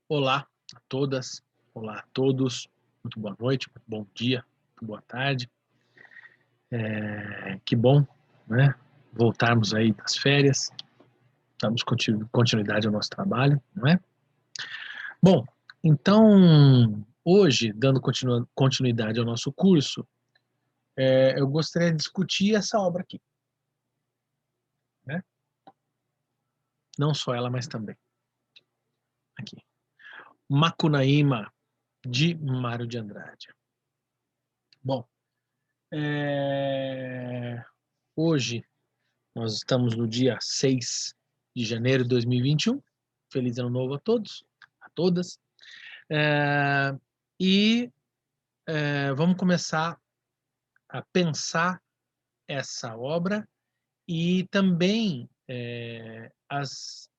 Olá a todas, olá a todos, muito boa noite, muito bom dia, muito boa tarde. Que bom, né, voltarmos aí das férias, damos continuidade ao nosso trabalho, não é? Bom, então, hoje, dando continuidade ao nosso curso, eu gostaria de discutir essa obra aqui, né? Não só ela, mas também aqui. Macunaíma, de Mário de Andrade. Bom, hoje nós estamos no dia 6 de janeiro de 2021. Feliz ano novo a todos, a todas. É, e vamos começar a pensar essa obra e também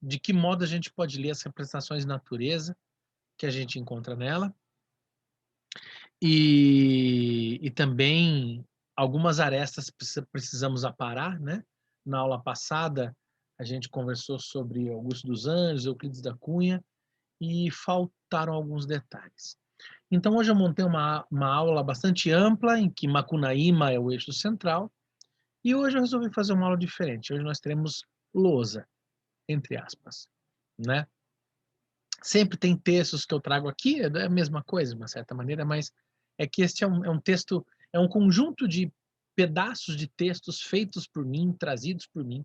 de que modo a gente pode ler as representações de natureza que a gente encontra nela e também algumas arestas precisamos aparar, né? Na aula passada, a gente conversou sobre Augusto dos Anjos, Euclides da Cunha, e faltaram alguns detalhes. Então, hoje eu montei uma aula bastante ampla, em que Macunaíma é o eixo central, e hoje eu resolvi fazer uma aula diferente. Hoje nós teremos lousa, entre aspas, né? Sempre tem textos que eu trago aqui, é a mesma coisa, de uma certa maneira, mas é que este é um texto, é um conjunto de pedaços de textos feitos por mim, trazidos por mim,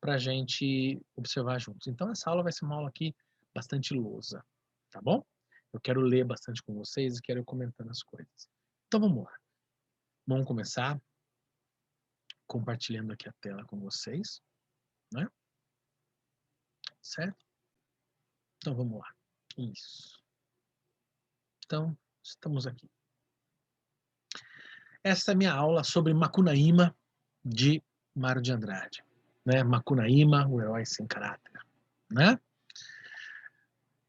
para a gente observar juntos. Então, essa aula vai ser uma aula aqui bastante lousa, tá bom? Eu quero ler bastante com vocês e quero ir comentando as coisas. Então, vamos lá. Vamos começar compartilhando aqui a tela com vocês, né? Certo? Então, vamos lá. Isso. Então, estamos aqui. Essa é a minha aula sobre Macunaíma, de Mário de Andrade. Né? Macunaíma, o herói sem caráter. Né?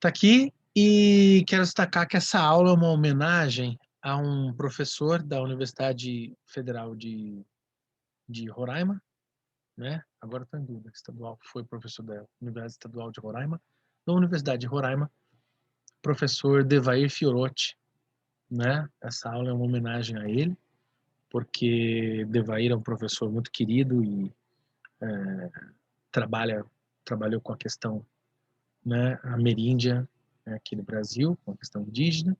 Tá aqui e quero destacar que essa aula é uma homenagem a um professor da Universidade Federal de Roraima, né? Agora estou em dúvida, estadual, foi professor da Universidade Estadual de Roraima, da Universidade de Roraima, professor Devair Fiorotti, né? Essa aula é uma homenagem a ele, porque Devair é um professor muito querido e trabalhou com a questão, né, ameríndia, né, aqui no Brasil, com a questão indígena,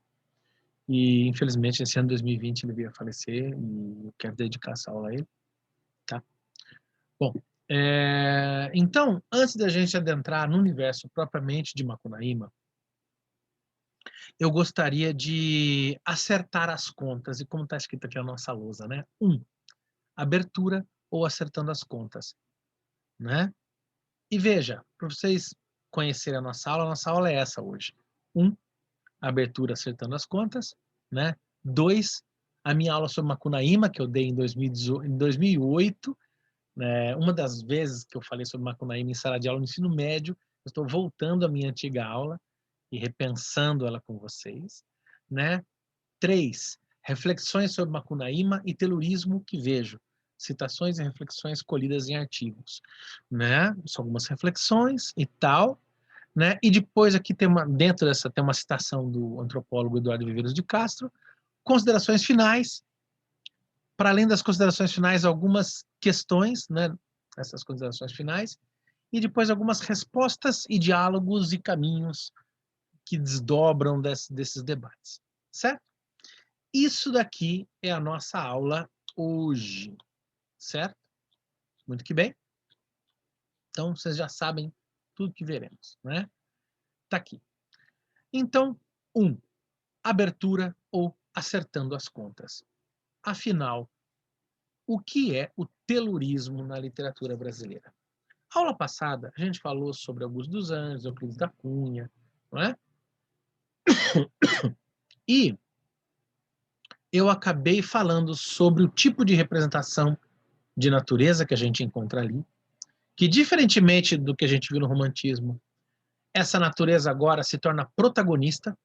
e infelizmente esse ano 2020 ele veio a falecer e eu quero dedicar essa aula a ele, tá? Bom, então, antes da gente adentrar no universo propriamente de Macunaíma, eu gostaria de acertar as contas, e como está escrito aqui na nossa lousa, né? Abertura ou acertando as contas, né? E veja, para vocês conhecerem a nossa aula é essa hoje. 1, abertura acertando as contas, né? 2, a minha aula sobre Macunaíma, que eu dei em 2008, né? Uma das vezes que eu falei sobre Macunaíma em sala de aula no ensino médio, eu estou voltando à minha antiga aula e repensando ela com vocês, né? 3, reflexões sobre Macunaíma e telurismo que vejo. Citações e reflexões colhidas em artigos, né? São algumas reflexões e tal, né? E depois aqui dentro dessa tem uma citação do antropólogo Eduardo Viveiros de Castro, considerações finais, para além das considerações finais, algumas questões, né? Essas considerações finais, e depois algumas respostas e diálogos e caminhos que desdobram desses debates, certo? Isso daqui é a nossa aula hoje, certo? Muito que bem. Então, vocês já sabem tudo que veremos, né? Tá aqui. Então, 1, abertura ou acertando as contas. Afinal, o que é o telurismo na literatura brasileira? Aula passada, a gente falou sobre Augusto dos Anjos, Euclides da Cunha, não é? E eu acabei falando sobre o tipo de representação de natureza que a gente encontra ali, que diferentemente do que a gente viu no romantismo, essa natureza agora se torna protagonista,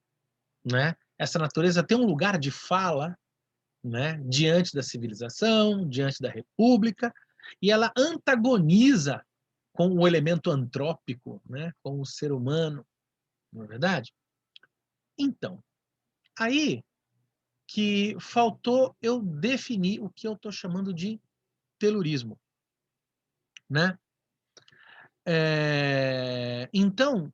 né? Essa natureza tem um lugar de fala, né? Diante da civilização, diante da república, e ela antagoniza com o elemento antrópico, né? Com o ser humano, não é verdade? Então, aí que faltou eu definir o que eu estou chamando de telurismo, né? Então,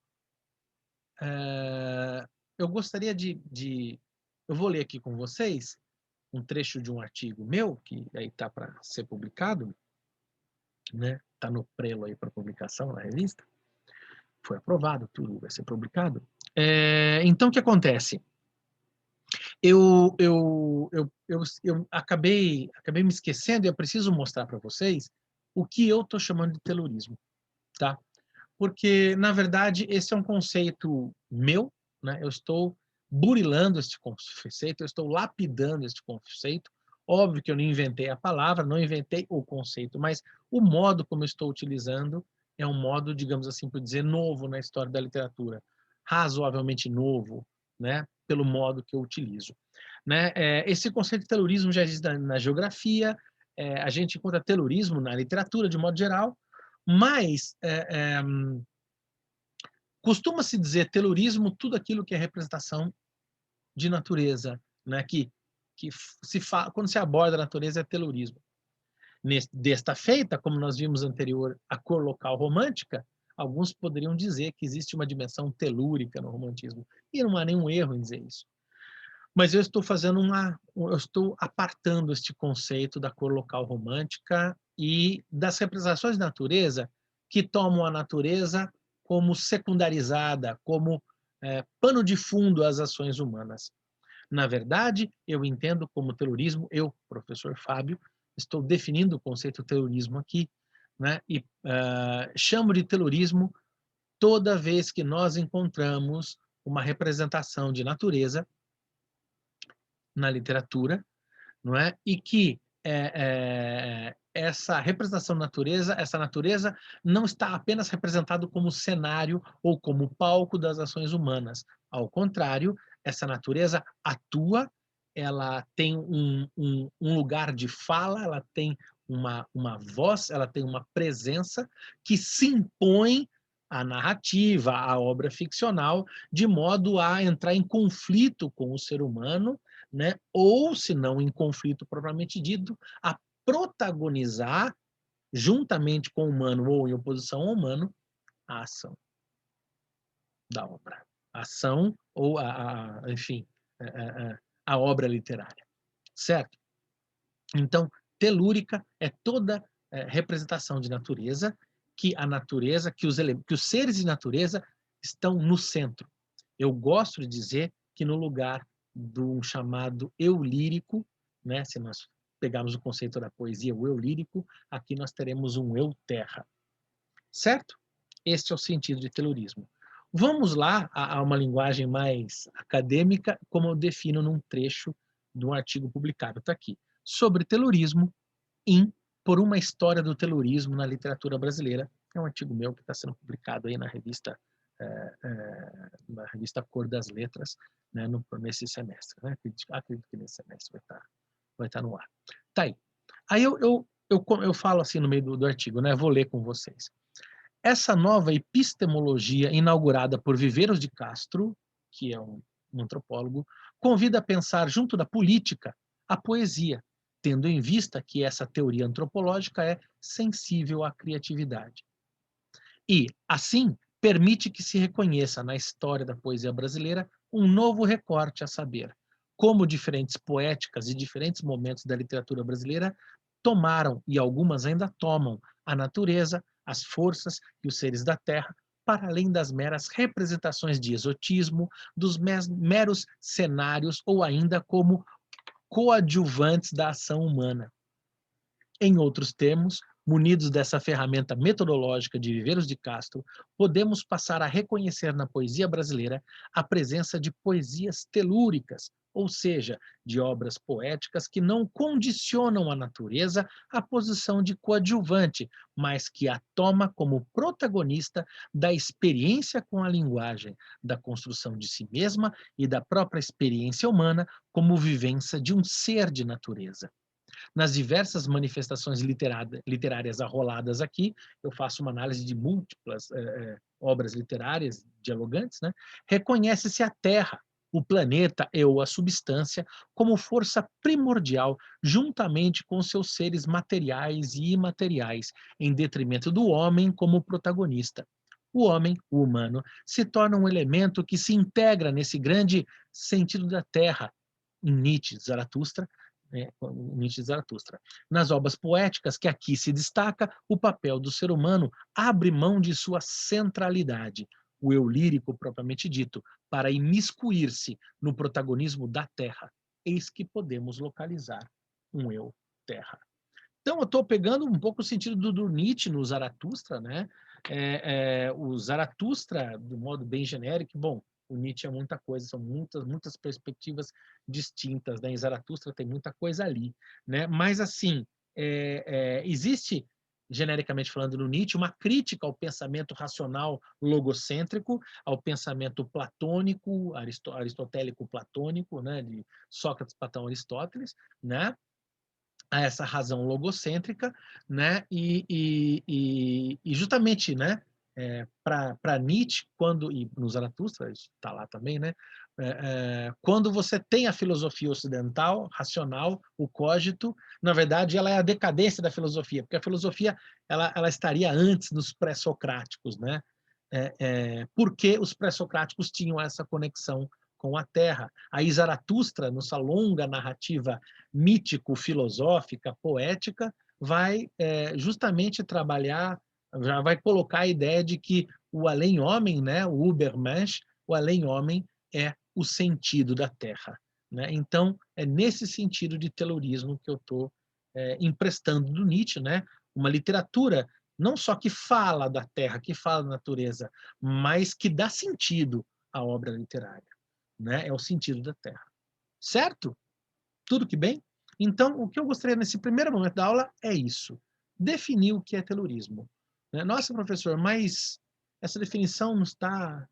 eu gostaria eu vou ler aqui com vocês um trecho de um artigo meu, que aí está para ser publicado, né? Está no prelo aí para publicação na revista, foi aprovado, tudo vai ser publicado. Então, o que acontece? Eu acabei me esquecendo e eu preciso mostrar para vocês o que eu estou chamando de telurismo, tá? Porque, na verdade, esse é um conceito meu, né? Eu estou burilando este conceito, eu estou lapidando este conceito. Óbvio que eu não inventei a palavra, não inventei o conceito, mas o modo como eu estou utilizando é um modo, digamos assim, por dizer, novo na história da literatura, razoavelmente novo, né? Pelo modo que eu utilizo, né? Esse conceito de telurismo já existe na geografia, a gente encontra telurismo na literatura de modo geral, mas costuma-se dizer telurismo tudo aquilo que é representação de natureza, né? Que quando se aborda a natureza é telurismo. Desta feita, como nós vimos anterior, a cor local romântica, alguns poderiam dizer que existe uma dimensão telúrica no romantismo, e não há nenhum erro em dizer isso. Mas eu estou apartando este conceito da cor local romântica e das representações de natureza que tomam a natureza como secundarizada, como pano de fundo às ações humanas. Na verdade, eu entendo como telurismo, eu, professor Fábio, estou definindo o conceito telurismo aqui, né? E chamo de telurismo toda vez que nós encontramos uma representação de natureza na literatura, não é? E que essa representação da natureza, essa natureza não está apenas representado como cenário ou como palco das ações humanas. Ao contrário, essa natureza atua, ela tem um lugar de fala, ela tem uma voz, ela tem uma presença que se impõe à narrativa, à obra ficcional, de modo a entrar em conflito com o ser humano, né? Ou, se não em conflito propriamente dito, a protagonizar, juntamente com o humano ou em oposição ao humano, a ação da obra. A ação ou, enfim, a obra literária. Certo? Então, telúrica é toda representação de natureza, que a natureza, que os seres de natureza estão no centro. Eu gosto de dizer que no lugar do chamado eu lírico, né, se nós pegarmos o conceito da poesia, o eu lírico, aqui nós teremos um eu terra. Certo? Este é o sentido de telurismo. Vamos lá a uma linguagem mais acadêmica, como eu defino num trecho de um artigo publicado. Está aqui. Sobre telurismo, Por uma história do telurismo na literatura brasileira. É um artigo meu que está sendo publicado aí na revista Cor das Letras, né, nesse semestre. Né? Acredito que nesse semestre vai estar no ar. Tá aí. Aí eu falo assim no meio do artigo, né? Vou ler com vocês. Essa nova epistemologia inaugurada por Viveiros de Castro, que é um antropólogo, convida a pensar junto da política a poesia, tendo em vista que essa teoria antropológica é sensível à criatividade. E, assim, permite que se reconheça na história da poesia brasileira um novo recorte, a saber, como diferentes poéticas e diferentes momentos da literatura brasileira tomaram, e algumas ainda tomam, a natureza, as forças e os seres da terra, para além das meras representações de exotismo, dos meros cenários ou ainda como coadjuvantes da ação humana. Em outros termos, munidos dessa ferramenta metodológica de Viveiros de Castro, podemos passar a reconhecer na poesia brasileira a presença de poesias telúricas, ou seja, de obras poéticas que não condicionam a natureza à posição de coadjuvante, mas que a toma como protagonista da experiência com a linguagem, da construção de si mesma e da própria experiência humana como vivência de um ser de natureza. Nas diversas manifestações literárias arroladas aqui, eu faço uma análise de múltiplas obras literárias dialogantes, né? Reconhece-se a terra, o planeta ou a substância como força primordial, juntamente com seus seres materiais e imateriais, em detrimento do homem como protagonista. O homem, o humano, se torna um elemento que se integra nesse grande sentido da Terra, em Nietzsche, Zaratustra, Nietzsche e Zaratustra. Nas obras poéticas que aqui se destaca, o papel do ser humano abre mão de sua centralidade, o eu lírico propriamente dito, para imiscuir-se no protagonismo da Terra. Eis que podemos localizar um eu Terra. Então, eu estou pegando um pouco o sentido do Nietzsche no Zaratustra, né? O Zaratustra, de modo bem genérico, bom, o Nietzsche é muita coisa, são muitas perspectivas distintas, né? Em Zaratustra tem muita coisa ali, né? Mas, assim, existe, genericamente falando no Nietzsche, uma crítica ao pensamento racional logocêntrico, ao pensamento platônico, aristotélico-platônico, né? De Sócrates, Platão, Aristóteles, né? A essa razão logocêntrica, né? E justamente, né? Para Nietzsche, quando e no Zaratustra está lá também, né? Quando você tem a filosofia ocidental, racional, o cogito, na verdade, ela é a decadência da filosofia, porque a filosofia ela estaria antes dos pré-socráticos, né? Porque os pré-socráticos tinham essa conexão com a Terra. Aí Zaratustra, nessa longa narrativa mítico-filosófica, poética, vai justamente trabalhar, já vai colocar a ideia de que o além-homem, né, o Übermensch, o além-homem é o sentido da Terra. Né? Então, é nesse sentido de telurismo que eu estou emprestando do Nietzsche, né? Uma literatura não só que fala da Terra, que fala da natureza, mas que dá sentido à obra literária. Né? É o sentido da Terra. Certo? Tudo que bem? Então, o que eu gostaria nesse primeiro momento da aula é isso. Definir o que é telurismo. Né? Nossa, professor, mas essa definição não está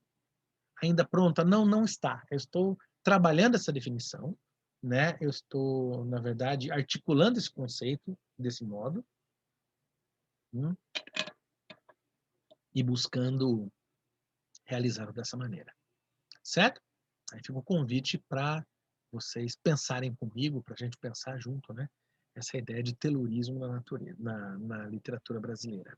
ainda pronta? Não, não está. Eu estou trabalhando essa definição, né? Eu estou, na verdade, articulando esse conceito desse modo, e buscando realizá-lo dessa maneira. Certo? Aí fica o convite para vocês pensarem comigo, para a gente pensar junto, né? Essa ideia de telurismo na natureza, na literatura brasileira.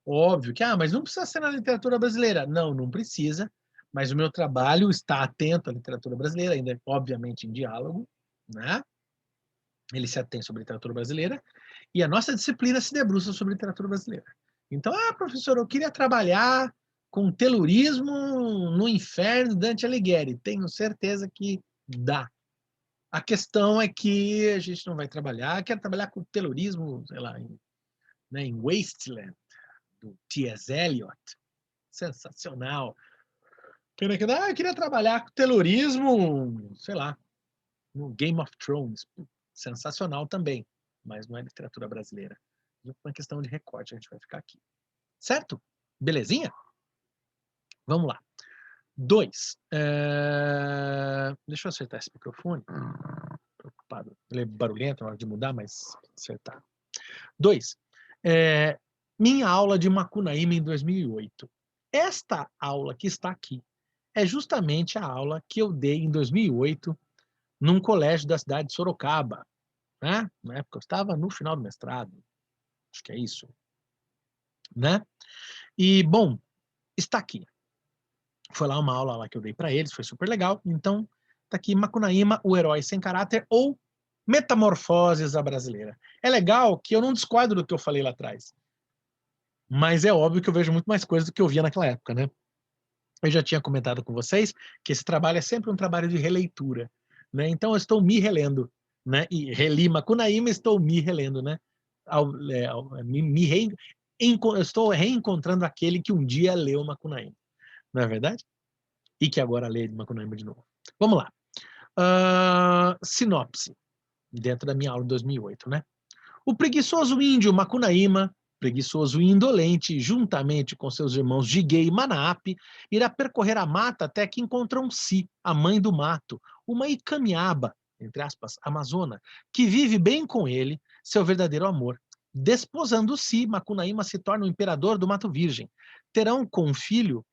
Óbvio que, mas não precisa ser na literatura brasileira. Não, não precisa, mas o meu trabalho está atento à literatura brasileira, ainda obviamente em diálogo, né? Ele se atém sobre a literatura brasileira, e a nossa disciplina se debruça sobre literatura brasileira. Então, professor, eu queria trabalhar com telurismo no inferno Dante Alighieri. Tenho certeza que dá. A questão é que a gente não vai trabalhar, quero trabalhar com telurismo, sei lá, em Wasteland, do T.S. Eliot. Sensacional. Eu queria trabalhar com telurismo, sei lá, no Game of Thrones. Sensacional também, mas não é literatura brasileira. É uma questão de recorte, a gente vai ficar aqui. Certo? Belezinha? Vamos lá. 2. Deixa eu acertar esse microfone. Preocupado. Ele é barulhento na hora de mudar, mas acertar. 2. Minha aula de Macunaíma em 2008. Esta aula que está aqui é justamente a aula que eu dei em 2008 num colégio da cidade de Sorocaba. Né? Na época eu estava no final do mestrado. Acho que é isso. Né? E, bom, está aqui. Foi lá uma aula lá que eu dei para eles, foi super legal. Então, tá aqui Macunaíma, o herói sem caráter, ou Metamorfoses à brasileira. É legal que eu não discordo do que eu falei lá atrás. Mas é óbvio que eu vejo muito mais coisas do que eu via naquela época, né? Eu já tinha comentado com vocês que esse trabalho é sempre um trabalho de releitura, né? Então eu estou me relendo, né? E reli Macunaíma, estou me relendo, né? Eu estou reencontrando aquele que um dia leu Macunaíma, não é verdade? E que agora lê Macunaíma de novo. Vamos lá. Sinopse, dentro da minha aula de 2008, né? O preguiçoso índio Macunaíma, preguiçoso e indolente, juntamente com seus irmãos Jiguei e Manape, irá percorrer a mata até que encontram Si, a mãe do mato, uma Icamiaba, entre aspas, amazona, que vive bem com ele, seu verdadeiro amor. Desposando Si, Macunaíma se torna o imperador do Mato Virgem. Terão como filho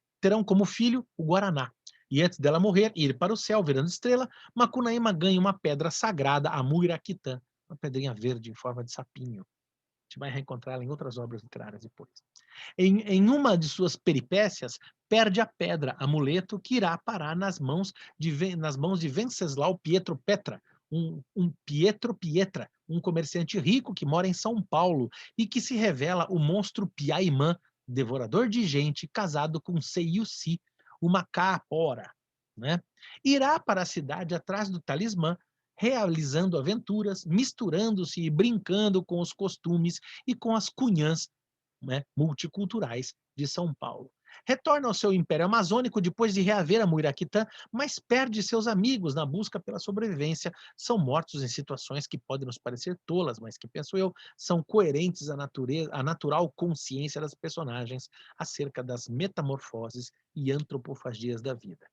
o Guaraná. E antes dela morrer, ir para o céu, virando estrela, Macunaíma ganha uma pedra sagrada, a Muiraquitã, uma pedrinha verde em forma de sapinho. A gente vai reencontrá-la em outras obras literárias depois. Em uma de suas peripécias, perde a pedra, amuleto, que irá parar nas mãos de Venceslau Pietro Petra, um Pietro Pietra, um comerciante rico que mora em São Paulo e que se revela o monstro Piaimã, devorador de gente, casado com Seiusi, uma caapora, né? Irá para a cidade atrás do talismã, realizando aventuras, misturando-se e brincando com os costumes e com as cunhãs, né, multiculturais de São Paulo. Retorna ao seu império amazônico depois de reaver a Muiraquitã, mas perde seus amigos na busca pela sobrevivência. São mortos em situações que podem nos parecer tolas, mas que, penso eu, são coerentes à natural consciência das personagens acerca das metamorfoses e antropofagias da vida.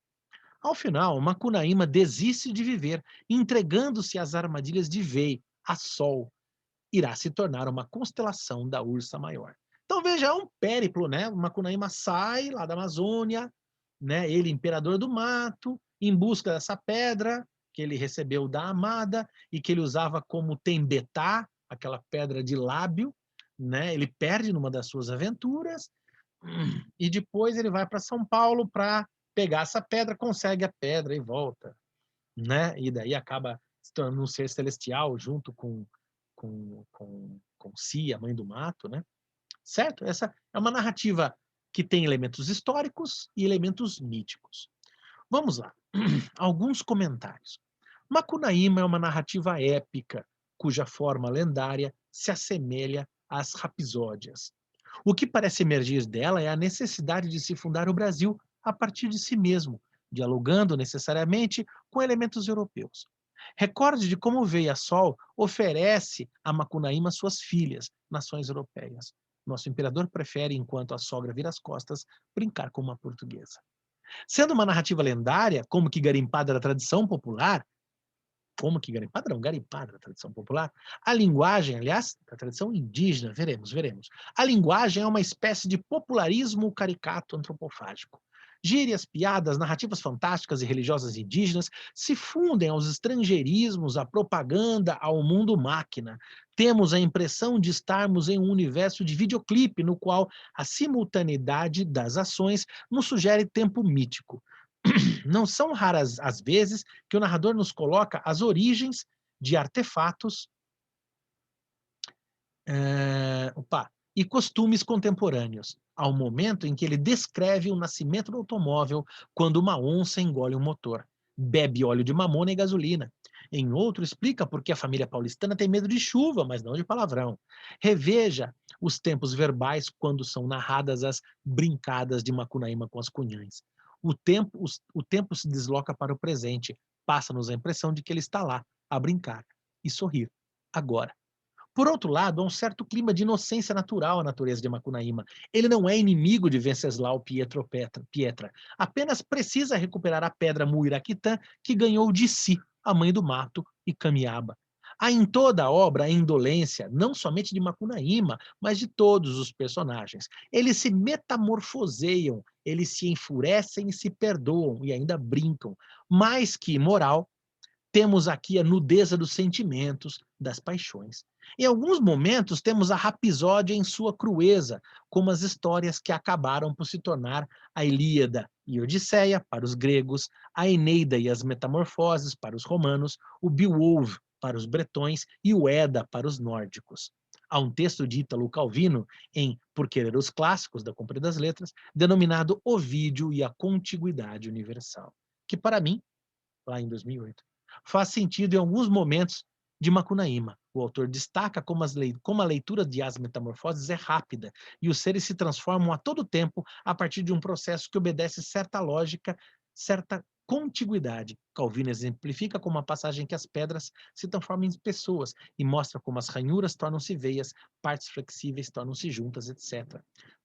Ao final, Macunaíma desiste de viver, entregando-se às armadilhas de Vei, a Sol, irá se tornar uma constelação da Ursa Maior. Então veja, é um périplo, né? O Macunaíma sai lá da Amazônia, né? Ele, imperador do mato, em busca dessa pedra que ele recebeu da amada e que ele usava como tembetá, aquela pedra de lábio, né? Ele perde numa das suas aventuras e depois ele vai para São Paulo para pegar essa pedra, consegue a pedra e volta, né? E daí acaba se tornando um ser celestial junto com Si, a mãe do mato, né? Certo? Essa é uma narrativa que tem elementos históricos e elementos míticos. Vamos lá. Alguns comentários. Macunaíma é uma narrativa épica, cuja forma lendária se assemelha às rapsódias. O que parece emergir dela é a necessidade de se fundar o Brasil a partir de si mesmo, dialogando necessariamente com elementos europeus. Recorde de como Veia Sol oferece a Macunaíma suas filhas, nações europeias. Nosso imperador prefere, enquanto a sogra vira as costas, brincar com uma portuguesa. Sendo uma narrativa lendária, como que garimpada da tradição popular, como que garimpada não, garimpada da tradição popular, a linguagem, aliás, da tradição indígena, veremos. A linguagem é uma espécie de popularismo caricato antropofágico. Gírias, piadas, narrativas fantásticas e religiosas indígenas se fundem aos estrangeirismos, à propaganda, ao mundo máquina. Temos a impressão de estarmos em um universo de videoclipe no qual a simultaneidade das ações nos sugere tempo mítico. Não são raras as vezes que o narrador nos coloca as origens de artefatos e costumes contemporâneos, ao momento em que ele descreve o nascimento do automóvel quando uma onça engole um motor, bebe óleo de mamona e gasolina. Em outro, explica por que a família paulistana tem medo de chuva, mas não de palavrão. Reveja os tempos verbais quando são narradas as brincadas de Macunaíma com as cunhães. O tempo se desloca para o presente, passa-nos a impressão de que ele está lá, a brincar e sorrir, agora. Por outro lado, há um certo clima de inocência natural à natureza de Macunaíma. Ele não é inimigo de Venceslau Pietra, apenas precisa recuperar a pedra Muiraquitã que ganhou de Si, a mãe do mato, e Camiaba. Há em toda a obra a indolência, não somente de Macunaíma, mas de todos os personagens. Eles se metamorfoseiam, eles se enfurecem e se perdoam e ainda brincam. Mais que moral, temos aqui a nudeza dos sentimentos, das paixões. Em alguns momentos, temos a rapsódia em sua crueza, como as histórias que acabaram por se tornar a Ilíada e Odisseia para os gregos, a Eneida e as Metamorfoses para os romanos, o Beowulf para os bretões e o Eda para os nórdicos. Há um texto de Ítalo Calvino, em Por Querer os Clássicos, da Companhia das Letras, denominado Ovídio e a Contiguidade Universal, que para mim, lá em 2008, faz sentido em alguns momentos de Macunaíma. O autor destaca como a leitura de As Metamorfoses é rápida e os seres se transformam a todo tempo a partir de um processo que obedece certa lógica, certa contiguidade. Calvino exemplifica como a passagem que as pedras se transformam em pessoas e mostra como as ranhuras tornam-se veias, partes flexíveis tornam-se juntas, etc.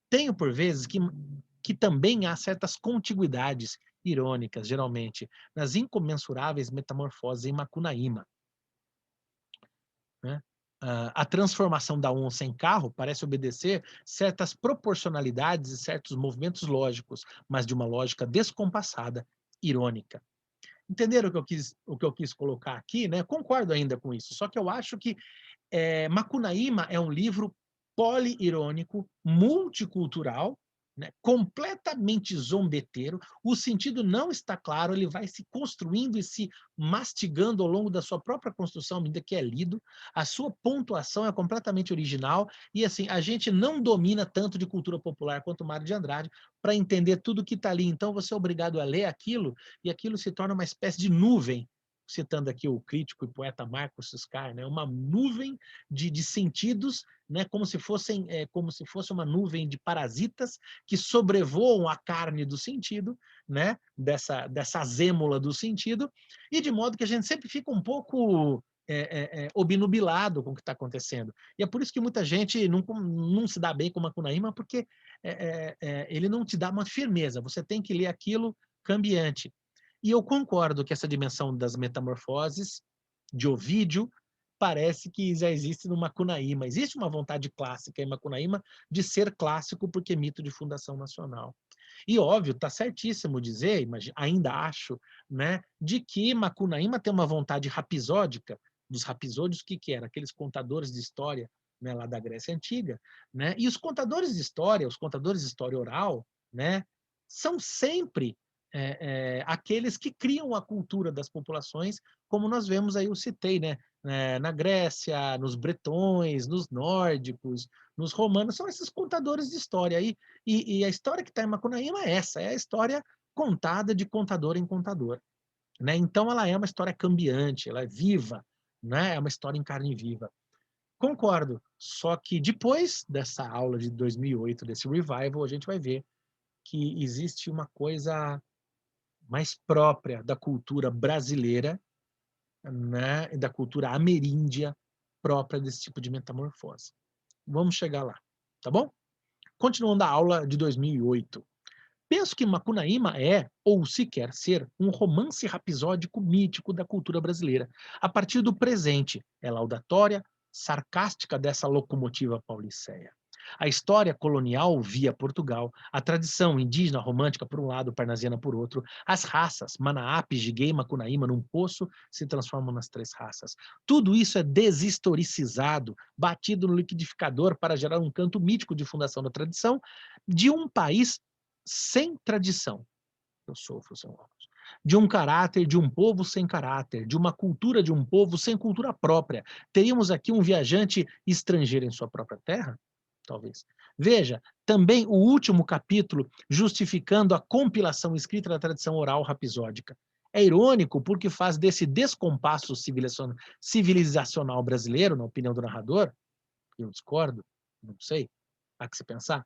Tenho por vezes que também há certas contiguidades irônicas, geralmente, nas incomensuráveis metamorfoses em Macunaíma. Né? A transformação da onça em carro parece obedecer certas proporcionalidades e certos movimentos lógicos, mas de uma lógica descompassada irônica. Entenderam o que eu quis colocar aqui, né? Concordo ainda com isso, só que eu acho que Macunaíma é um livro poliirônico, multicultural, né, completamente zombeteiro. O sentido não está claro, ele vai se construindo e se mastigando ao longo da sua própria construção, à medida que é lido. A sua pontuação é completamente original e assim a gente não domina tanto de cultura popular quanto Mário de Andrade para entender tudo que está ali. Então você é obrigado a ler aquilo e aquilo se torna uma espécie de nuvem, citando aqui o crítico e poeta Marcos Suscar, né? Uma nuvem de sentidos, né? Como se fosse uma nuvem de parasitas que sobrevoam a carne do sentido, né? Dessa azêmula do sentido, e de modo que a gente sempre fica um pouco obnubilado com o que está acontecendo. E é por isso que muita gente não se dá bem com Macunaíma, porque ele não te dá uma firmeza. Você tem que ler aquilo cambiante. E eu concordo que essa dimensão das metamorfoses de Ovídio parece que já existe no Macunaíma. Existe uma vontade clássica em Macunaíma de ser clássico porque é mito de fundação nacional. E óbvio, está certíssimo dizer, ainda acho, né, de que Macunaíma tem uma vontade rapisódica, dos rapisódios, o que era? Aqueles contadores de história, né, lá da Grécia Antiga, né? E os contadores de história oral, né, são sempre aqueles que criam a cultura das populações, como nós vemos aí, eu citei, né? Na Grécia, nos bretões, nos nórdicos, nos romanos, são esses contadores de história. E a história que está em Macunaíma é essa, é a história contada de contador em contador. Né? Então, ela é uma história cambiante, ela é viva, né? É uma história em carne viva. Concordo, só que depois dessa aula de 2008, desse revival, a gente vai ver que existe uma coisa mais própria da cultura brasileira, né, e da cultura ameríndia própria desse tipo de metamorfose. Vamos chegar lá, tá bom? Continuando a aula de 2008. Penso que Macunaíma é, ou se quer ser, um romance rapisódico mítico da cultura brasileira, a partir do presente, é laudatória, sarcástica dessa locomotiva pauliceia. A história colonial via Portugal, a tradição indígena romântica por um lado, parnasiana por outro, as raças, Manaáp, Jiguei e Macunaíma num poço se transformam nas três raças. Tudo isso é deshistoricizado, batido no liquidificador para gerar um canto mítico de fundação da tradição de um país sem tradição. Eu sofro, São Paulo. De um caráter de um povo sem caráter, de uma cultura de um povo sem cultura própria. Teríamos aqui um viajante estrangeiro em sua própria terra? Talvez. Veja, também o último capítulo justificando a compilação escrita da tradição oral rapisódica. É irônico porque faz desse descompasso civilizacional brasileiro, na opinião do narrador, eu discordo, não sei, há que se pensar,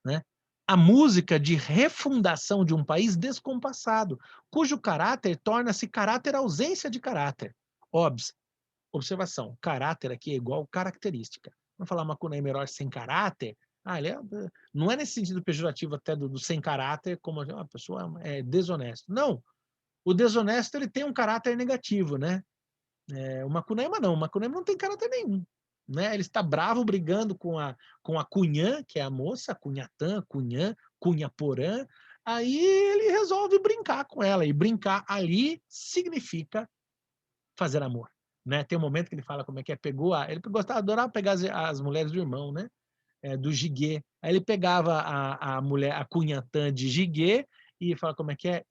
né? A música de refundação de um país descompassado, cujo caráter torna-se caráter ausência de caráter. Óbvio, observação, caráter aqui é igual característica. Vamos falar Macunaíma herói sem caráter? Ele não é nesse sentido pejorativo até do sem caráter, como uma pessoa é desonesto. Não, o desonesto ele tem um caráter negativo, né? O Macunaíma não, o Macunaíma não tem caráter nenhum. Né? Ele está bravo brigando com a Cunhã, que é a moça, Cunhatã, Cunhã, Cunhaporã. Aí ele resolve brincar com ela. E brincar ali significa fazer amor. Né? Tem um momento que ele fala como é que é, ele gostava, adorava pegar as mulheres do irmão, né? Do Jiguê. Aí ele pegava a mulher, a Cunhatã de Jiguê, e fala como é que é,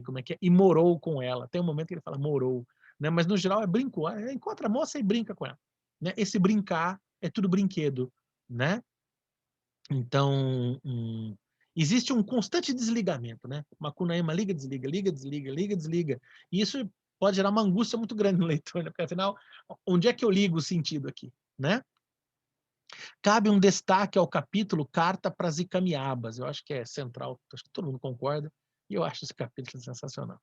como é que é, e morou com ela. Tem um momento que ele fala morou, né? Mas no geral é brincou. Encontra a moça e brinca com ela. Né? Esse brincar é tudo brinquedo, né? Então, existe um constante desligamento, né? Macunaíma liga, desliga, liga, desliga, liga, desliga. E isso pode gerar uma angústia muito grande no leitor, né? Porque afinal, onde é que eu ligo o sentido aqui, né? Cabe um destaque ao capítulo Carta para as Icamiabas. Eu acho que é central, acho que todo mundo concorda, e eu acho esse capítulo sensacional.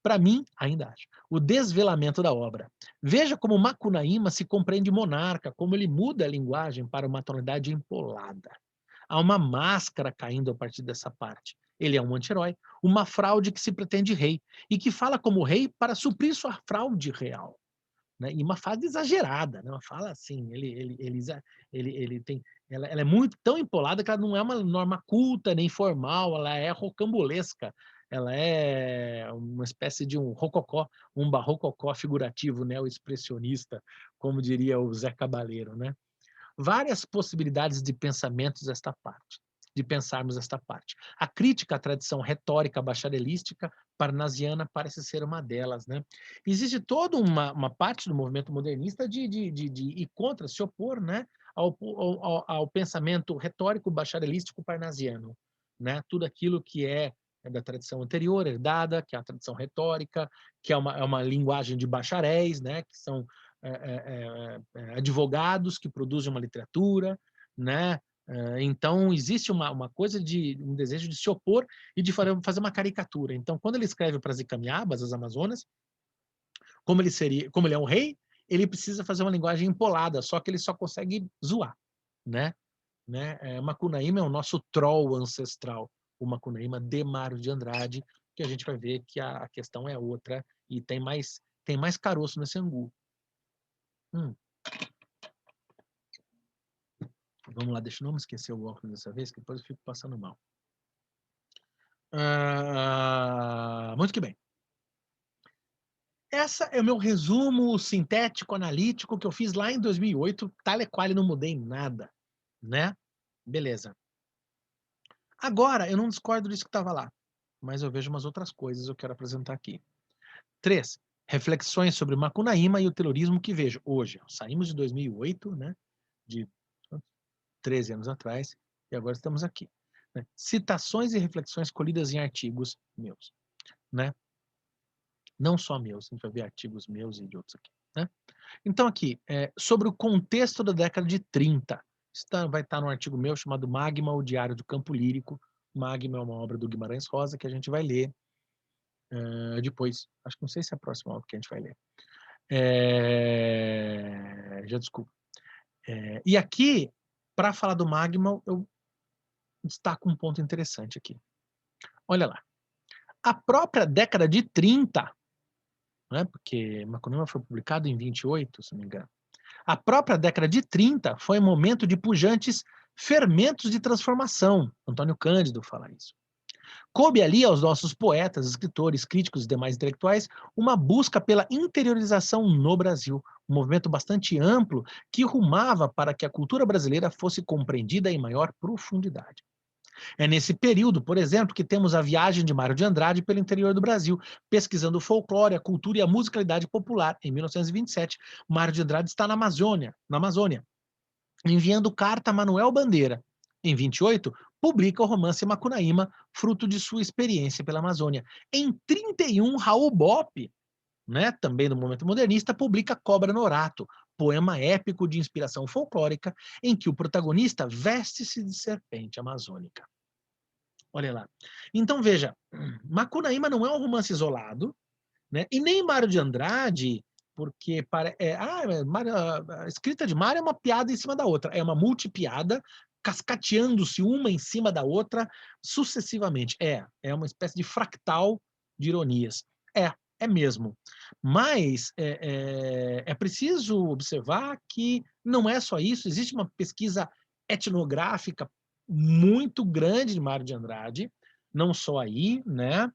Para mim, ainda acho, o desvelamento da obra. Veja como Macunaíma se compreende monarca, como ele muda a linguagem para uma tonalidade empolada. Há uma máscara caindo a partir dessa parte. Ele é um anti-herói, uma fraude que se pretende rei, e que fala como rei para suprir sua fraude real. Né? E uma fala exagerada, né? Uma fala assim, ele tem, ela é muito tão empolada que ela não é uma norma culta nem formal, ela é rocambolesca, Ela é uma espécie de um rococó, um barrococó figurativo, né, o expressionista, como diria o Zé Cabaleiro, né? Várias possibilidades de pensamentos esta parte, de pensarmos esta parte. A crítica à tradição retórica bacharelística parnasiana parece ser uma delas, né? Existe toda uma parte do movimento modernista de ir contra, se opor, né, ao pensamento retórico bacharelístico parnasiano, né? Tudo aquilo que é da tradição anterior, herdada, que é a tradição retórica, que é uma linguagem de bacharéis, né, que são advogados que produzem uma literatura, né? Então existe uma coisa de um desejo de se opor e de fazer uma caricatura. Então, quando ele escreve para as Icamiabas, as Amazonas, como ele é um rei, ele precisa fazer uma linguagem empolada, só que ele só consegue zoar, né? Macunaíma é o nosso troll ancestral, o Macunaíma de Mário de Andrade, que a gente vai ver que a questão é outra e tem mais caroço nesse angu. Vamos lá, deixa eu não me esquecer o óculos dessa vez, que depois eu fico passando mal. Muito que bem. Essa é o meu resumo sintético, analítico, que eu fiz lá em 2008, tal e qual, não mudei nada, né? Beleza. Agora, eu não discordo disso que estava lá, mas eu vejo umas outras coisas que eu quero apresentar aqui. 3. Reflexões sobre Macunaíma e o terrorismo que vejo hoje. Saímos de 2008, né? De 13 anos atrás, e agora estamos aqui. Né? Citações e reflexões colhidas em artigos meus. Né? Não só meus, a gente vai ver artigos meus e de outros aqui. Né? Então, aqui, sobre o contexto da década de 30. Vai estar no artigo meu chamado Magma, o Diário do Campo Lírico. Magma é uma obra do Guimarães Rosa que a gente vai ler depois. Acho que não sei se é a próxima obra que a gente vai ler. Já desculpa. E aqui, para falar do Magma, eu destaco um ponto interessante aqui. Olha lá. A própria década de 30, né, porque Macunaíma foi publicado em 28, se não me engano. A própria década de 30 foi um momento de pujantes fermentos de transformação. Antônio Cândido fala isso. Coube ali aos nossos poetas, escritores, críticos e demais intelectuais uma busca pela interiorização no Brasil, um movimento bastante amplo que rumava para que a cultura brasileira fosse compreendida em maior profundidade. É nesse período, por exemplo, que temos a viagem de Mário de Andrade pelo interior do Brasil, pesquisando o folclore, a cultura e a musicalidade popular. Em 1927, Mário de Andrade está na Amazônia, enviando carta a Manuel Bandeira. Em 28, publica o romance Macunaíma, fruto de sua experiência pela Amazônia. Em 31, Raul Bopp, né, também do momento modernista, publica Cobra Norato, poema épico de inspiração folclórica, em que o protagonista veste-se de serpente amazônica. Olha lá. Então, veja, Macunaíma não é um romance isolado, né? E nem Mário de Andrade, porque a escrita de Mário é uma piada em cima da outra, é uma multipiada, cascateando-se uma em cima da outra sucessivamente. É uma espécie de fractal de ironias. É mesmo. Mas é preciso observar que não é só isso, existe uma pesquisa etnográfica muito grande de Mário de Andrade, não só aí, né?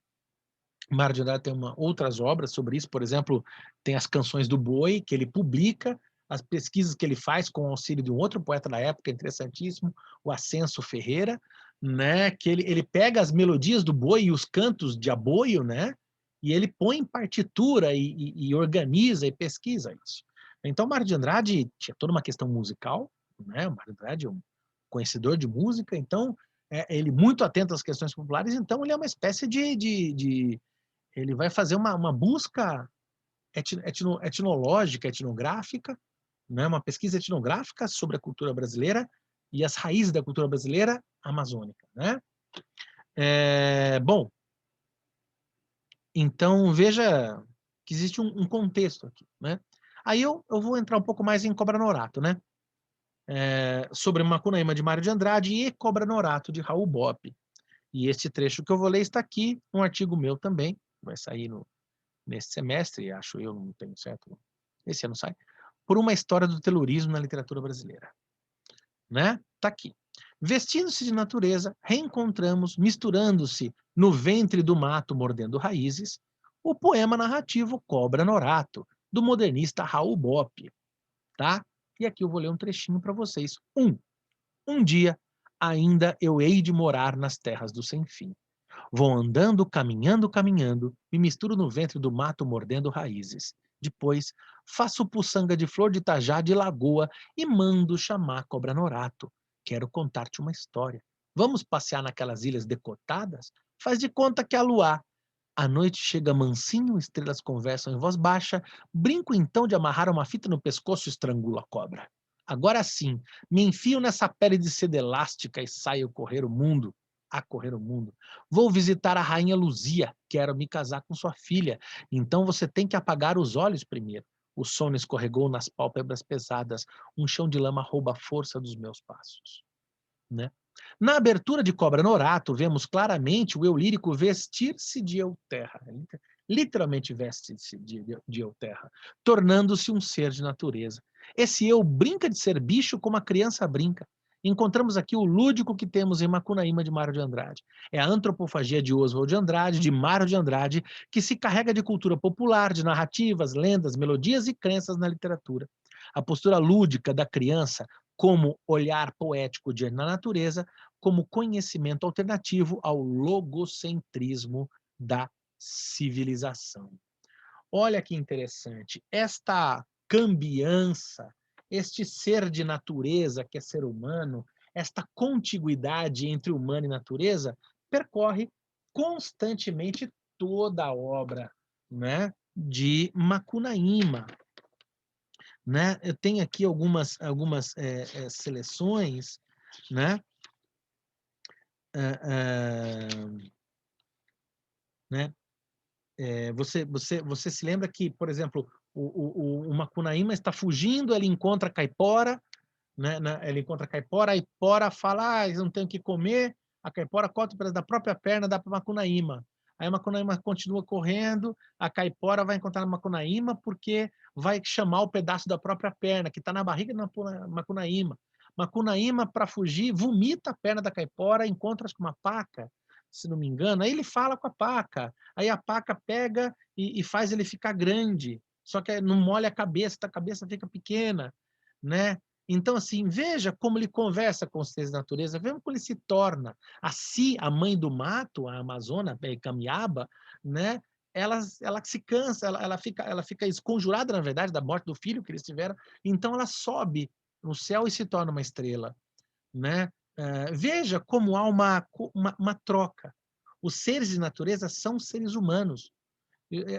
Mário de Andrade tem outras obras sobre isso, por exemplo, tem as Canções do Boi, que ele publica, as pesquisas que ele faz com o auxílio de um outro poeta da época, interessantíssimo, o Ascenso Ferreira, né, que ele pega as melodias do boi e os cantos de aboio, né, e ele põe em partitura e organiza e pesquisa isso. Então, Mário de Andrade tinha toda uma questão musical, né, o Mário de Andrade é um conhecedor de música, então, ele muito atento às questões populares, então ele é uma espécie ele vai fazer uma busca etnológica, etnográfica, né? Uma pesquisa etnográfica sobre a cultura brasileira e as raízes da cultura brasileira amazônica. Né? Bom, então veja que existe um contexto aqui. Né? Aí eu vou entrar um pouco mais em Cobra Norato, né? Sobre Macunaíma de Mário de Andrade e Cobra Norato de Raul Bopp. E este trecho que eu vou ler está aqui, um artigo meu também, vai sair nesse semestre, acho eu, não tenho certo, esse ano sai, por uma história do terrorismo na literatura brasileira. Né? Tá aqui. Vestindo-se de natureza, reencontramos, misturando-se no ventre do mato mordendo raízes, o poema narrativo Cobra Norato, do modernista Raul Bopp, tá? E aqui eu vou ler um trechinho para vocês. Um dia, ainda eu hei de morar nas terras do sem fim. Vou andando, caminhando, caminhando, me misturo no ventre do mato mordendo raízes. Depois, faço puçanga de flor de tajá de lagoa e mando chamar Cobra Norato. Quero contar-te uma história. Vamos passear naquelas ilhas decotadas? Faz de conta que há luar. A noite chega mansinho, estrelas conversam em voz baixa. Brinco então de amarrar uma fita no pescoço e estrangulo a cobra. Agora sim, me enfio nessa pele de seda elástica e saio correr o mundo. A correr o mundo. Vou visitar a rainha Luzia. Quero me casar com sua filha. Então você tem que apagar os olhos primeiro. O sono escorregou nas pálpebras pesadas. Um chão de lama rouba a força dos meus passos. Né? Na abertura de Cobra Norato, vemos claramente o eu lírico vestir-se de eu terra, literalmente veste-se de eu terra, tornando-se um ser de natureza. Esse eu brinca de ser bicho como a criança brinca. Encontramos aqui o lúdico que temos em Macunaíma de Mário de Andrade. É a antropofagia de Oswald de Andrade, de Mário de Andrade, que se carrega de cultura popular, de narrativas, lendas, melodias e crenças na literatura. A postura lúdica da criança como olhar poético na natureza, como conhecimento alternativo ao logocentrismo da civilização. Olha que interessante, esta cambiança, este ser de natureza que é ser humano, esta contiguidade entre humano e natureza, percorre constantemente toda a obra, né, de Macunaíma. Né? Eu tenho aqui algumas seleções, né? Né? Você se lembra que, por exemplo, o Macunaíma está fugindo, ele encontra a Caipora, né? Ele encontra a Caipora fala, eu não tenho o que comer, a Caipora corta o pedaço da própria perna, dá para Macunaíma. Aí a Macunaíma continua correndo, a Caipora vai encontrar a Macunaíma porque vai chamar o pedaço da própria perna, que está na barriga da Macunaíma. Macunaíma, para fugir, vomita a perna da Caipora, encontra com uma paca, se não me engano, aí ele fala com a paca, aí a paca pega e faz ele ficar grande, só que não molha a cabeça fica pequena, né? Então, assim, veja como ele conversa com os seres da natureza, veja como ele se torna. A Si, a mãe do mato, a Amazona, Camiaba, né? Ela se cansa, ela fica esconjurada, na verdade, da morte do filho que eles tiveram, então ela sobe no céu e se torna uma estrela. Né? Veja como há uma troca. Os seres de natureza são seres humanos.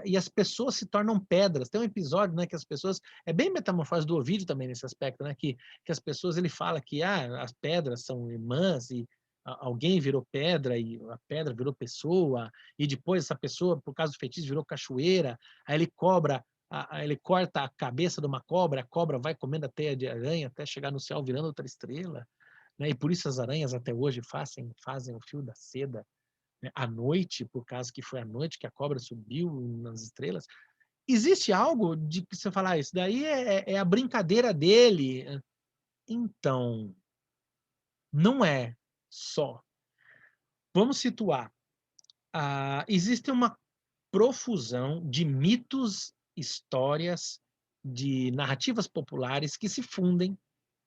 E as pessoas se tornam pedras. Tem um episódio, né, que as pessoas... É bem metamorfose do Ovídio também nesse aspecto, né, que as pessoas... Ele fala que as pedras são irmãs e alguém virou pedra e a pedra virou pessoa e depois essa pessoa, por causa do feitiço, virou cachoeira. Aí ele corta a cabeça de uma cobra, a cobra vai comendo a teia de aranha até chegar no céu virando outra estrela. Né? E por isso as aranhas até hoje fazem o fio da seda, né? À noite, por causa que foi à noite que a cobra subiu nas estrelas. Existe algo de que você falar, isso daí é a brincadeira dele. Então, não é só. Vamos situar. Existe uma profusão de mitos, histórias, de narrativas populares que se fundem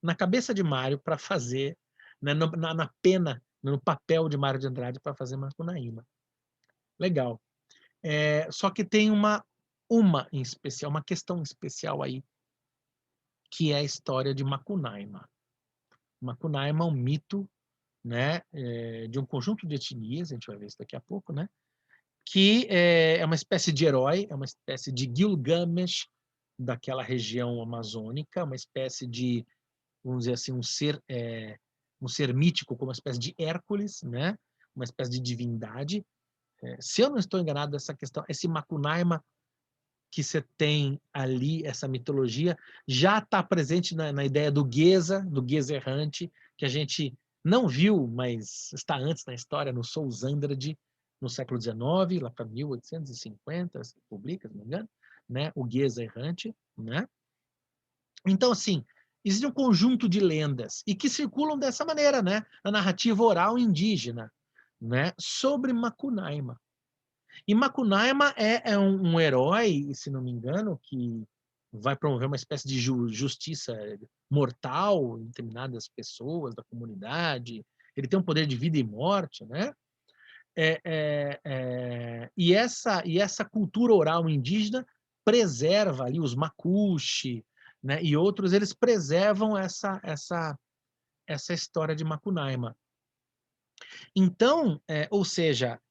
na cabeça de Mário para fazer, né, na pena, no papel de Mário de Andrade para fazer Macunaíma. Legal. Só que tem uma em especial, uma questão especial aí, que é a história de Macunaíma. Macunaíma é um mito, né, de um conjunto de etnias, a gente vai ver isso daqui a pouco, né, que é uma espécie de herói, é uma espécie de Gilgamesh daquela região amazônica, uma espécie de, vamos dizer assim, um ser mítico, como uma espécie de Hércules, né, uma espécie de divindade. Se eu não estou enganado, essa questão, esse Macunaíma que você tem ali, essa mitologia, já está presente na ideia do Geza errante, que a gente não viu, mas está antes na história, no Souls Andrade, no século XIX, lá para 1850, se publica, se não me engano, né? O Geza errante. Né? Então, assim, existe um conjunto de lendas e que circulam dessa maneira, né, na narrativa oral indígena, né, sobre Macunaíma. E Macunaíma é um herói, se não me engano, que vai promover uma espécie de justiça mortal em determinadas pessoas da comunidade. Ele tem um poder de vida e morte, né? E essa cultura oral indígena preserva ali os Macuxi, né? E outros, eles preservam essa história de Macunaíma. Então, ou seja,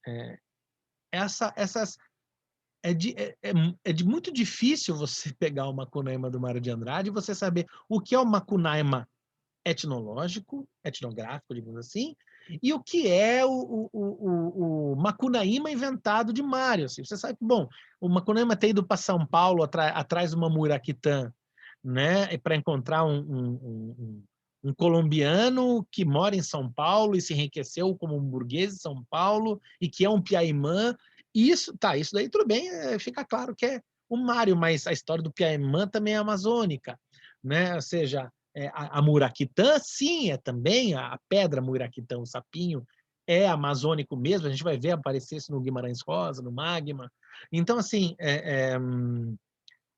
essas é muito difícil você pegar o Macunaíma do Mário de Andrade e você saber o que é o Macunaíma etnológico, etnográfico, digamos assim, e o que é o Macunaíma inventado de Mário. Assim. Você sabe que, bom, o Macunaíma tem ido para São Paulo atrás de uma Muraquitã, né, para encontrar um colombiano que mora em São Paulo e se enriqueceu como um burguês de São Paulo e que é um piaimã. Isso daí tudo bem, fica claro que é o Mário, mas a história do piaimã também é amazônica, né? Ou seja, a Muraquitã, sim, é também a pedra Muraquitã, o sapinho, é amazônico mesmo, a gente vai ver aparecer isso no Guimarães Rosa, no Magma. Então, assim,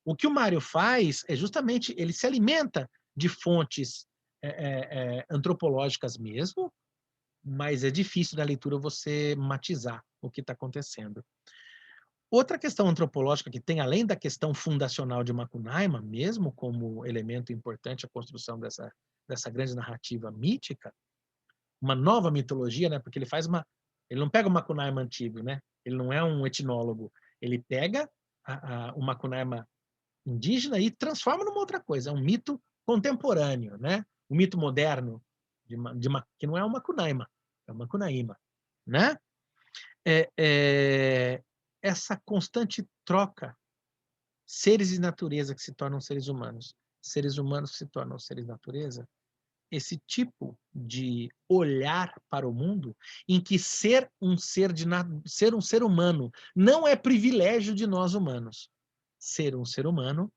o que o Mário faz é justamente, ele se alimenta de fontes antropológicas mesmo, mas é difícil na leitura você matizar o que está acontecendo. Outra questão antropológica que tem, além da questão fundacional de Macunaíma, mesmo como elemento importante à construção dessa grande narrativa mítica, uma nova mitologia, né? Porque ele não pega o Macunaíma antigo, né? Ele não é um etnólogo. Ele pega o Macunaíma indígena e transforma numa outra coisa. É um mito contemporâneo, né? Um mito moderno que não é o Macunaíma, é o Macunaíma, né? Essa constante troca, seres de natureza que se tornam seres humanos que se tornam seres de natureza, esse tipo de olhar para o mundo em que ser um ser humano não é privilégio de nós humanos. Ser um ser humano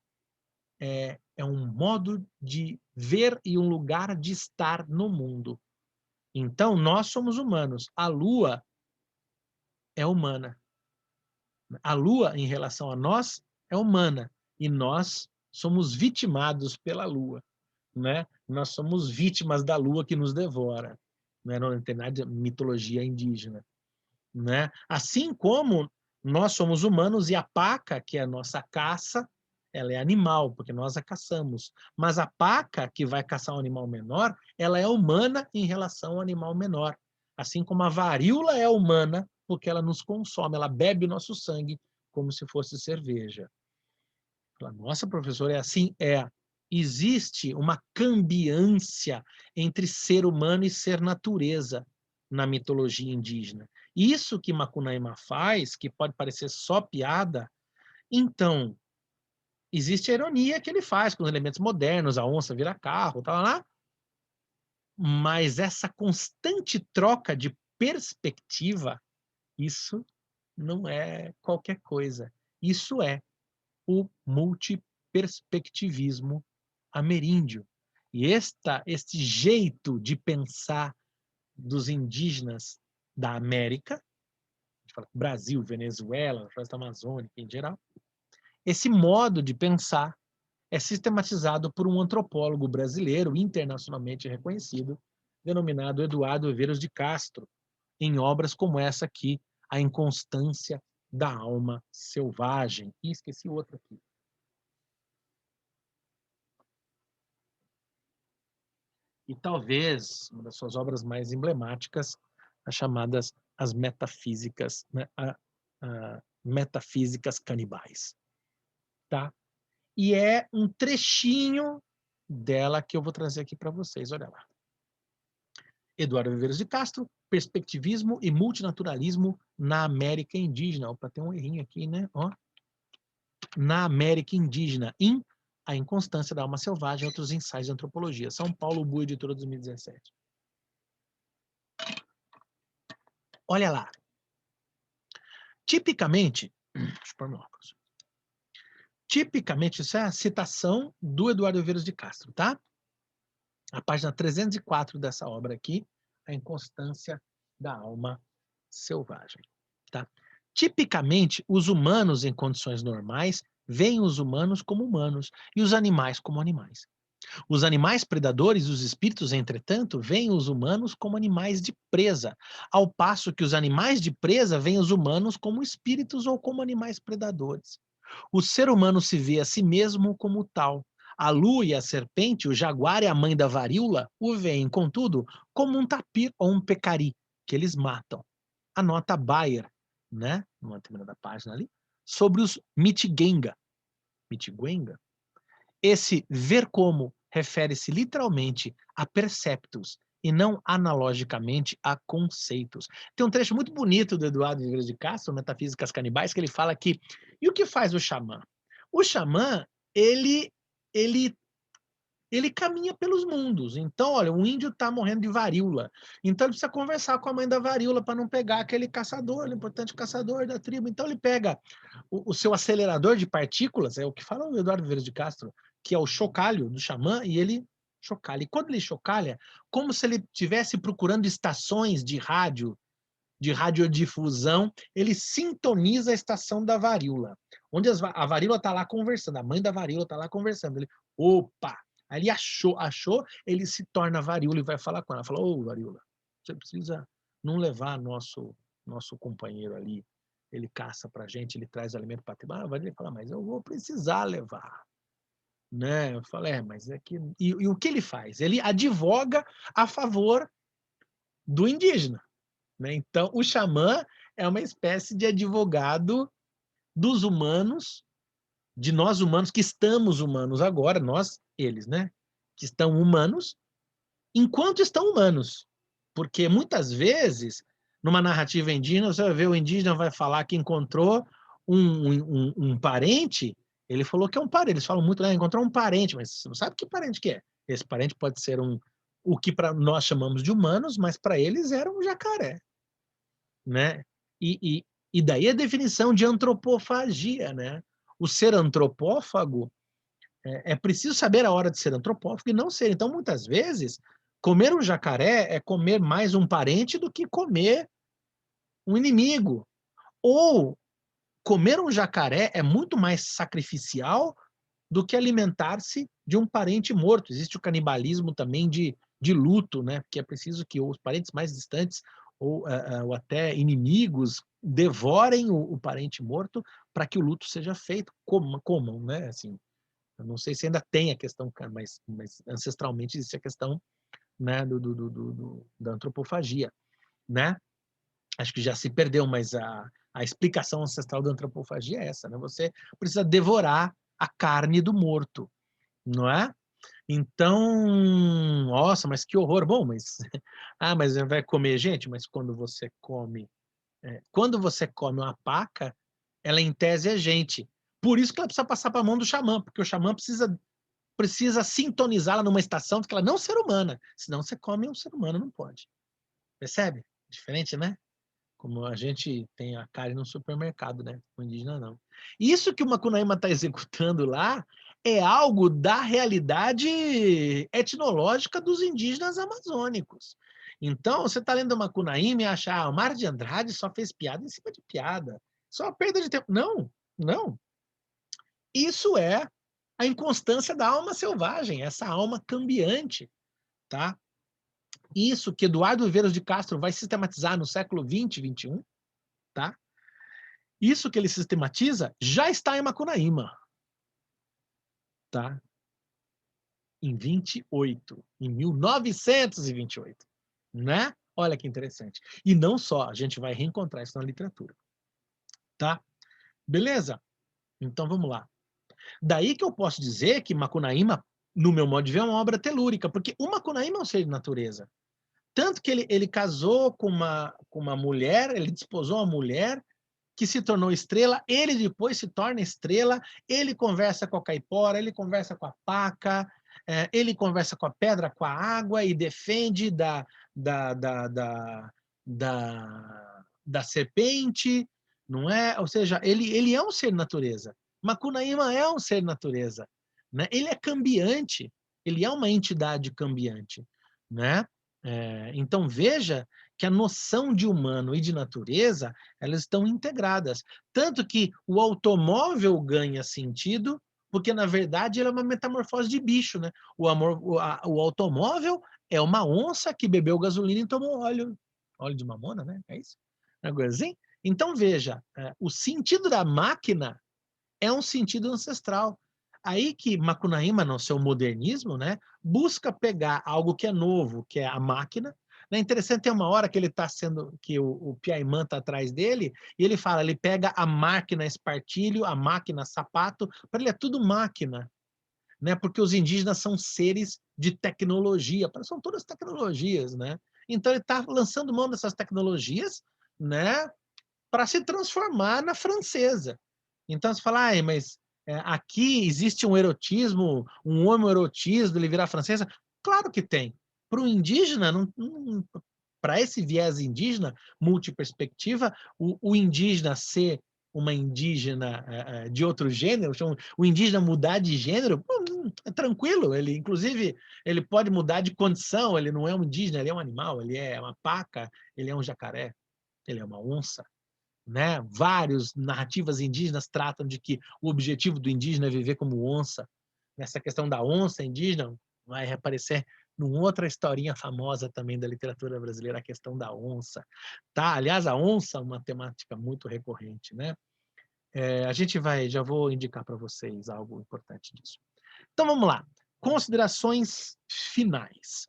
é um modo de ver e um lugar de estar no mundo. Então, nós somos humanos. A Lua é humana. A Lua, em relação a nós, é humana. E nós somos vitimados pela Lua. Né? Nós somos vítimas da Lua que nos devora. Né? Não tem nada de mitologia indígena. Né? Assim como nós somos humanos e a paca, que é a nossa caça, ela é animal, porque nós a caçamos. Mas a paca, que vai caçar um animal menor, ela é humana em relação ao animal menor. Assim como a varíola é humana, porque ela nos consome, ela bebe o nosso sangue como se fosse cerveja. Nossa, professor, é assim? Existe uma cambiância entre ser humano e ser natureza na mitologia indígena. Isso que Macunaíma faz, que pode parecer só piada, então, existe a ironia que ele faz com os elementos modernos, a onça vira carro, tá lá, mas essa constante troca de perspectiva, isso não é qualquer coisa. Isso é o multiperspectivismo ameríndio. E este jeito de pensar dos indígenas da América, a gente fala Brasil, Venezuela, Floresta Amazônica em geral, esse modo de pensar é sistematizado por um antropólogo brasileiro internacionalmente reconhecido, denominado Eduardo Viveiros de Castro, em obras como essa aqui, A Inconstância da Alma Selvagem. E esqueci outra aqui. E talvez uma das suas obras mais emblemáticas, as chamadas as metafísicas, né? Metafísicas canibais, tá? E é um trechinho dela que eu vou trazer aqui para vocês, olha lá. Eduardo Viveiros de Castro, Perspectivismo e Multinaturalismo na América Indígena. Opa, tem um errinho aqui, né? Ó. Na América Indígena, em A Inconstância da Alma Selvagem e Outros Ensaios de Antropologia. São Paulo, Buio, editora 2017. Olha lá. Tipicamente, deixa eu pôr meu óculos. Tipicamente, isso é a citação do Eduardo Viveiros de Castro, tá? a página 304 dessa obra aqui, A Inconstância da Alma Selvagem. Tá? Tipicamente, os humanos em condições normais veem os humanos como humanos e os animais como animais. Os animais predadores e os espíritos, entretanto, veem os humanos como animais de presa, ao passo que os animais de presa veem os humanos como espíritos ou como animais predadores. O ser humano se vê a si mesmo como tal. A lua e a serpente, o jaguar e a mãe da varíola, o veem, contudo, como um tapir ou um pecari, que eles matam. Anota Bayer, né, numa determinada página ali, sobre os Mitgenga. Mitgenga? Esse ver como refere-se literalmente a perceptos e não analogicamente a conceitos. Tem um trecho muito bonito do Eduardo Vieira de Castro, Metafísicas Canibais, que ele fala que, e o que faz o xamã? O xamã, ele, ele ele caminha pelos mundos. Então, olha, o índio está morrendo de varíola. Então, ele precisa conversar com a mãe da varíola para não pegar aquele caçador, o importante caçador da tribo. Então, ele pega o seu acelerador de partículas, é o que fala o Eduardo Vieira de Castro, que é o chocalho do xamã, e ele chocalha. E quando ele chocalha, como se ele estivesse procurando estações de rádio, de radiodifusão, ele sintoniza a estação da varíola, onde a varíola está lá conversando, a mãe da varíola está lá conversando. Ele, opa! Aí ele achou, ele se torna varíola e vai falar com ela. Fala, ô varíola, você precisa não levar nosso companheiro ali, ele caça pra gente, ele traz alimento para a tribo. A varíola fala, mas eu vou precisar levar. Né? Eu falei, mas é que... E o que ele faz? Ele advoga a favor do indígena. Né? Então, o xamã é uma espécie de advogado dos humanos, de nós humanos, que estamos humanos agora, nós, eles, né? Que estão humanos, enquanto estão humanos. Porque muitas vezes, numa narrativa indígena, você vai ver o indígena vai falar que encontrou um parente, ele falou que é um parente, eles falam muito, né? Encontrou um parente, mas você não sabe que parente que é. Esse parente pode ser o que para nós chamamos de humanos, mas para eles era um jacaré. Né? E daí a definição de antropofagia, né? O ser antropófago é preciso saber a hora de ser antropófago e não ser. Então, muitas vezes, comer um jacaré é comer mais um parente do que comer um inimigo. Ou comer um jacaré é muito mais sacrificial do que alimentar-se de um parente morto. Existe o canibalismo também de luto, né? Porque é preciso que os parentes mais distantes ou até inimigos devorem o parente morto para que o luto seja feito. Comam, né? Assim, eu não sei se ainda tem a questão, mas ancestralmente existe a questão, né, da antropofagia, né? Acho que já se perdeu, mas a explicação ancestral da antropofagia é essa, né? Você precisa devorar a carne do morto, não é? Então, nossa, mas que horror. Bom, mas mas vai comer gente, mas quando você come uma paca, ela em tese é gente. Por isso que ela precisa passar para a mão do xamã, porque o xamã precisa sintonizá-la numa estação de que ela não é ser humana, senão você come um ser humano, não pode. Percebe? Diferente, né? Como a gente tem a carne no supermercado, né? O indígena não. Isso que o Macunaíma está executando lá é algo da realidade etnológica dos indígenas amazônicos. Então, você está lendo o Macunaíma e acha, o Mar de Andrade só fez piada em cima de piada. Só uma perda de tempo. Não, não. Isso é a inconstância da alma selvagem, essa alma cambiante, tá? Isso que Eduardo Viveiros de Castro vai sistematizar no século 20, 21, tá? Isso que ele sistematiza já está em Macunaíma, tá? Em 28, em 1928, né? Olha que interessante. E não só, a gente vai reencontrar isso na literatura, tá? Beleza? Então vamos lá. Daí que eu posso dizer que Macunaíma, no meu modo de ver, é uma obra telúrica, porque o Macunaíma é um ser de natureza. Tanto que ele casou com uma mulher, ele desposou uma mulher que se tornou estrela, ele depois se torna estrela, ele conversa com a caipora, ele conversa com a paca, ele conversa com a pedra, com a água e defende da, da, da, da serpente, não é? Ou seja, ele é um ser natureza. Macunaíma é um ser natureza. Né? Ele é cambiante, ele é uma entidade cambiante, né? Então veja que a noção de humano e de natureza, elas estão integradas. Tanto que o automóvel ganha sentido, porque na verdade ele é uma metamorfose de bicho, né? O automóvel é uma onça que bebeu gasolina e tomou óleo de mamona, né? É isso? Uma coisa assim? Então veja, o sentido da máquina é um sentido ancestral. Aí que Macunaíma, no seu modernismo, né, busca pegar algo que é novo, que é a máquina. É interessante, tem uma hora que ele está sendo, que o Piaimã está atrás dele, e ele fala, ele pega a máquina espartilho, a máquina sapato, para ele é tudo máquina, né? Porque os indígenas são seres de tecnologia, são todas tecnologias, né? Então ele está lançando mão dessas tecnologias, né, para se transformar na francesa. Então você fala, mas aqui existe um erotismo, um homoerotismo, ele virar francesa? Claro que tem. Para o indígena, para esse viés indígena, multiperspectiva, o indígena ser uma indígena de outro gênero, o indígena mudar de gênero, é tranquilo, ele inclusive ele pode mudar de condição, ele não é um indígena, ele é um animal, ele é uma paca, ele é um jacaré, ele é uma onça, né? Várias narrativas indígenas tratam de que o objetivo do indígena é viver como onça. Nessa questão da onça indígena vai reaparecer numa outra historinha famosa também da literatura brasileira, a questão da onça. Tá? Aliás, a onça é uma temática muito recorrente, né? A gente já vou indicar para vocês algo importante disso. Então vamos lá. Considerações finais.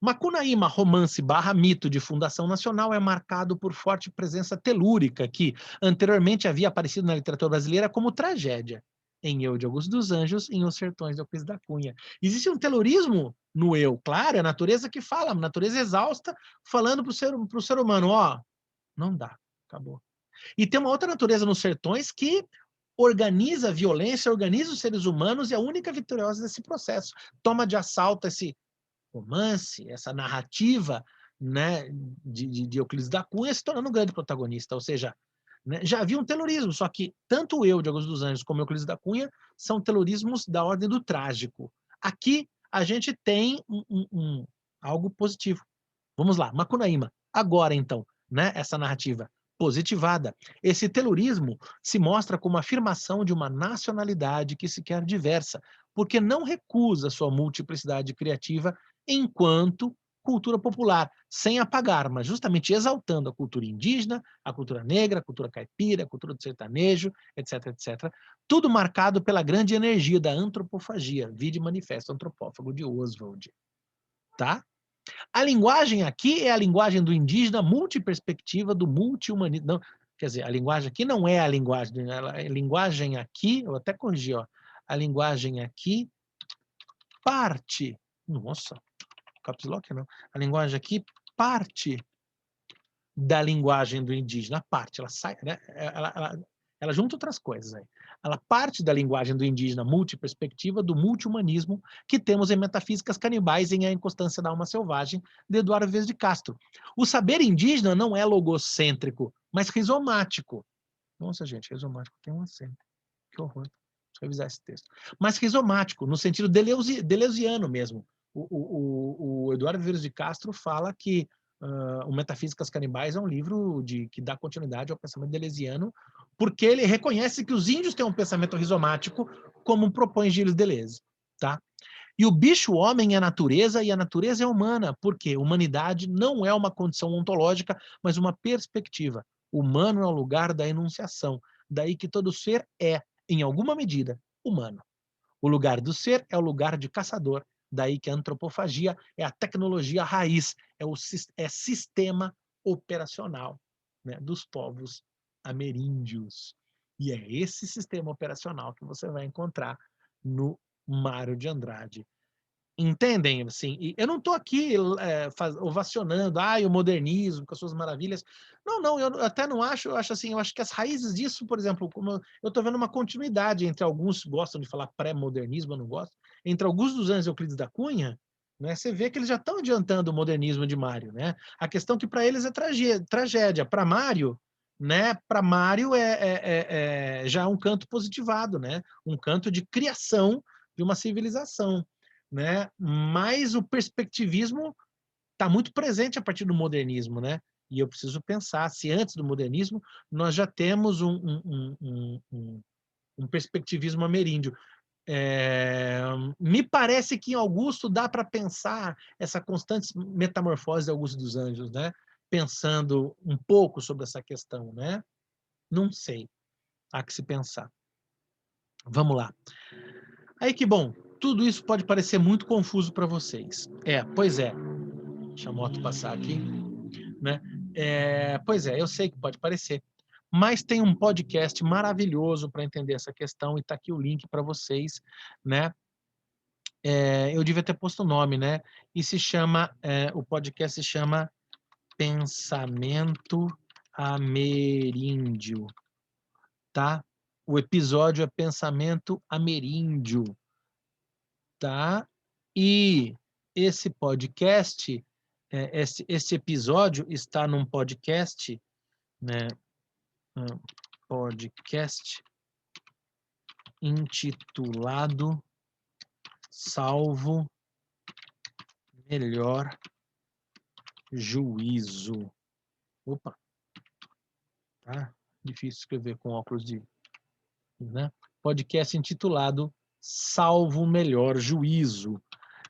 Macunaíma, romance / mito de fundação nacional, é marcado por forte presença telúrica, que anteriormente havia aparecido na literatura brasileira como tragédia, em Eu de Augusto dos Anjos e em Os Sertões de Euclides da Cunha. Existe um telurismo no eu, claro, é a natureza que fala, a natureza exausta, falando para o ser humano, não dá, acabou. E tem uma outra natureza nos sertões que organiza a violência, organiza os seres humanos e é a única vitoriosa desse processo. Toma de assalto esse romance, essa narrativa, né, de Euclides da Cunha se tornando um grande protagonista, ou seja, né, já havia um telurismo, só que tanto eu, de Augusto dos Anjos, como Euclides da Cunha são telurismos da ordem do trágico. Aqui a gente tem algo positivo. Vamos lá, Macunaíma. Agora, então, né, essa narrativa positivada. Esse telurismo se mostra como afirmação de uma nacionalidade que se quer diversa, porque não recusa sua multiplicidade criativa enquanto cultura popular, sem apagar, mas justamente exaltando a cultura indígena, a cultura negra, a cultura caipira, a cultura do sertanejo, etc, etc. Tudo marcado pela grande energia da antropofagia, vide Manifesto Antropófago de Oswald. Tá? A linguagem aqui é a linguagem do indígena multiperspectiva, do multihumanismo. Não, quer dizer, a linguagem aqui não é a linguagem, a linguagem aqui, eu até corrigi, a linguagem aqui parte, nossa, caps lock não, a linguagem aqui parte da linguagem do indígena, parte, ela sai, né? Ela junta outras coisas aí. Ela parte da linguagem do indígena multiperspectiva, do multihumanismo, que temos em Metafísicas Canibais em A Inconstância da Alma Selvagem, de Eduardo Vez de Castro. O saber indígena não é logocêntrico, mas rizomático. Nossa, gente, rizomático tem um acento. Que horror. Deixa eu revisar esse texto. Mas rizomático, no sentido deleuziano mesmo. O Eduardo Vieira de Castro fala que o Metafísicas Canibais é um livro que dá continuidade ao pensamento deleuziano, porque ele reconhece que os índios têm um pensamento rizomático, como propõe Gilles Deleuze. Tá? E o bicho-homem é a natureza e a natureza é humana, porque humanidade não é uma condição ontológica, mas uma perspectiva. Humano é o lugar da enunciação. Daí que todo ser é, em alguma medida, humano. O lugar do ser é o lugar de caçador. Daí que a antropofagia é a tecnologia raiz, é sistema operacional, né, dos povos ameríndios. E é esse sistema operacional que você vai encontrar no Mário de Andrade. Entendem? Assim, e eu não estou aqui ovacionando o modernismo com as suas maravilhas. Não, eu até não acho, eu acho que as raízes disso, por exemplo, como eu estou vendo uma continuidade entre alguns gostam de falar pré-modernismo, eu não gosto, entre Augusto dos Anjos e Euclides da Cunha, né, você vê que eles já estão adiantando o modernismo de Mário, né? A questão que para eles é tragédia, para Mário, né? Para Mário já é um canto positivado, né? Um canto de criação de uma civilização. né? Mas o perspectivismo está muito presente a partir do modernismo, né? E eu preciso pensar se antes do modernismo nós já temos um perspectivismo ameríndio. Me parece que em Augusto dá para pensar essa constante metamorfose de Augusto dos Anjos, né? Pensando um pouco sobre essa questão, né? Não sei, há que se pensar. Vamos lá. Aí que bom, tudo isso pode parecer muito confuso para vocês. Pois é. Deixa a moto passar aqui, né? Pois é, eu sei que pode parecer, mas tem um podcast maravilhoso para entender essa questão e está aqui o link para vocês, né? Eu devia ter posto o nome, né? E se chama, o podcast se chama Pensamento Ameríndio, tá? O episódio é Pensamento Ameríndio, tá? E esse podcast, esse episódio está num podcast, né? Um podcast intitulado Salvo Melhor Juízo. Opa, tá difícil escrever com óculos de, né? Podcast intitulado Salvo Melhor Juízo.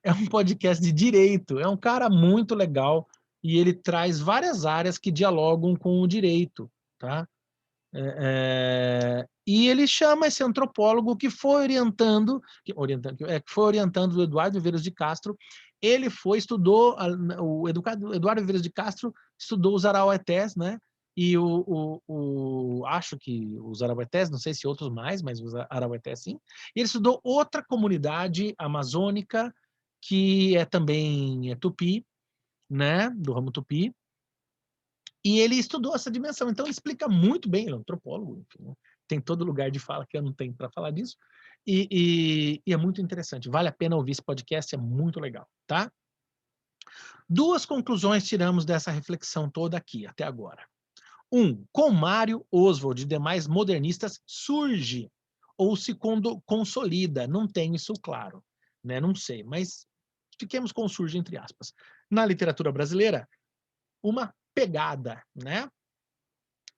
É um podcast de direito, é um cara muito legal e ele traz várias áreas que dialogam com o direito, tá? E ele chama esse antropólogo que foi que foi orientando o Eduardo Viveiros de Castro. Ele estudou, o Eduardo Viveiros de Castro estudou os arauetés, né? E acho que os arauetés, não sei se outros mais, mas os arauetés sim. E ele estudou outra comunidade amazônica, que também é tupi, né? Do ramo tupi. E ele estudou essa dimensão, então ele explica muito bem, ele é um antropólogo, enfim, né? Tem todo lugar de fala que eu não tenho para falar disso, e é muito interessante, vale a pena ouvir esse podcast, é muito legal, tá? Duas conclusões tiramos dessa reflexão toda aqui, até agora. Com Mário Oswald e demais modernistas surge, ou se consolida, não tenho isso claro, né? Não sei, mas fiquemos com surge entre aspas. Na literatura brasileira, uma pegada, né?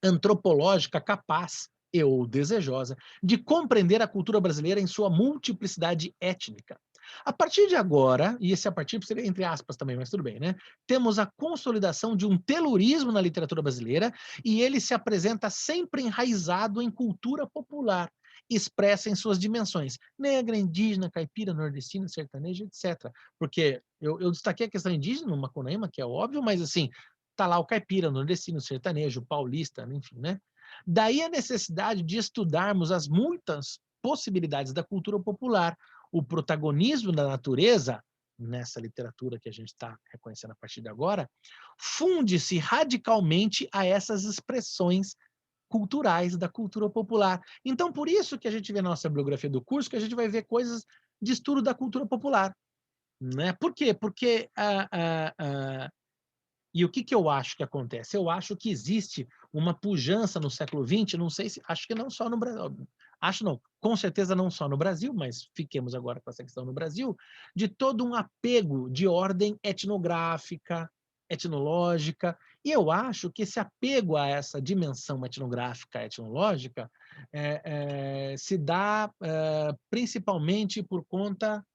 Antropológica capaz e ou desejosa de compreender a cultura brasileira em sua multiplicidade étnica. A partir de agora, e esse a partir seria entre aspas também, mas tudo bem, né? Temos a consolidação de um telurismo na literatura brasileira e ele se apresenta sempre enraizado em cultura popular, expressa em suas dimensões negra, indígena, caipira, nordestina, sertaneja, etc. Porque eu destaquei a questão indígena no Macunaíma, que é óbvio, mas assim, tá lá o caipira, o nordestino, o sertanejo, o paulista, enfim, né? Daí a necessidade de estudarmos as muitas possibilidades da cultura popular, o protagonismo da natureza, nessa literatura que a gente está reconhecendo a partir de agora, funde-se radicalmente a essas expressões culturais da cultura popular. Então, por isso que a gente vê na nossa bibliografia do curso, que a gente vai ver coisas de estudo da cultura popular. Né? Por quê? Porque e o que eu acho que acontece? Eu acho que existe uma pujança no século XX, não sei se, acho que não só no Brasil, acho não, com certeza não só no Brasil, mas fiquemos agora com essa questão no Brasil, de todo um apego de ordem etnográfica, etnológica, e eu acho que esse apego a essa dimensão etnográfica, etnológica, se dá principalmente por conta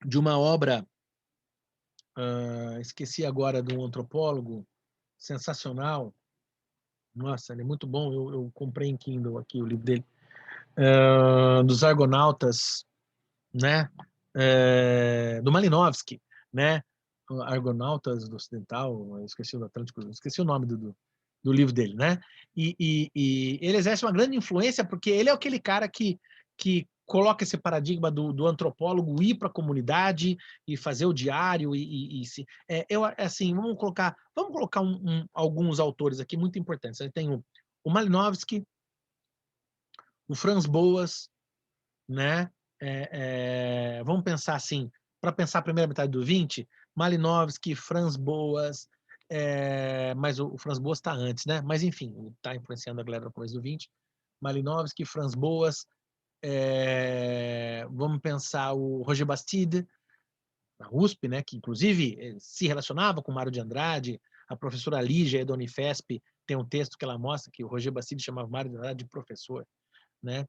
de uma obra esqueci agora de um antropólogo sensacional. Nossa, ele é muito bom. Eu comprei em Kindle aqui o livro dele. Dos Argonautas, né? Do Malinowski, né? Argonautas do Ocidental, eu esqueci o Atlântico, esqueci o nome do livro dele, né? E ele exerce uma grande influência porque ele é aquele cara que coloca esse paradigma do antropólogo ir para a comunidade e fazer o diário assim, vamos colocar alguns autores aqui muito importantes. Aí tem o Malinowski, o Franz Boas, né? Vamos pensar assim, para pensar a primeira metade do 20, Malinowski, Franz Boas, mas o Franz Boas está antes, né? Mas enfim, está influenciando a galera no começo do 20. Malinowski, Franz Boas, Vamos pensar o Roger Bastide, na USP, né, que inclusive se relacionava com o Mário de Andrade. A professora Lígia da Unifesp tem um texto que ela mostra que o Roger Bastide chamava Mário de Andrade de professor, né?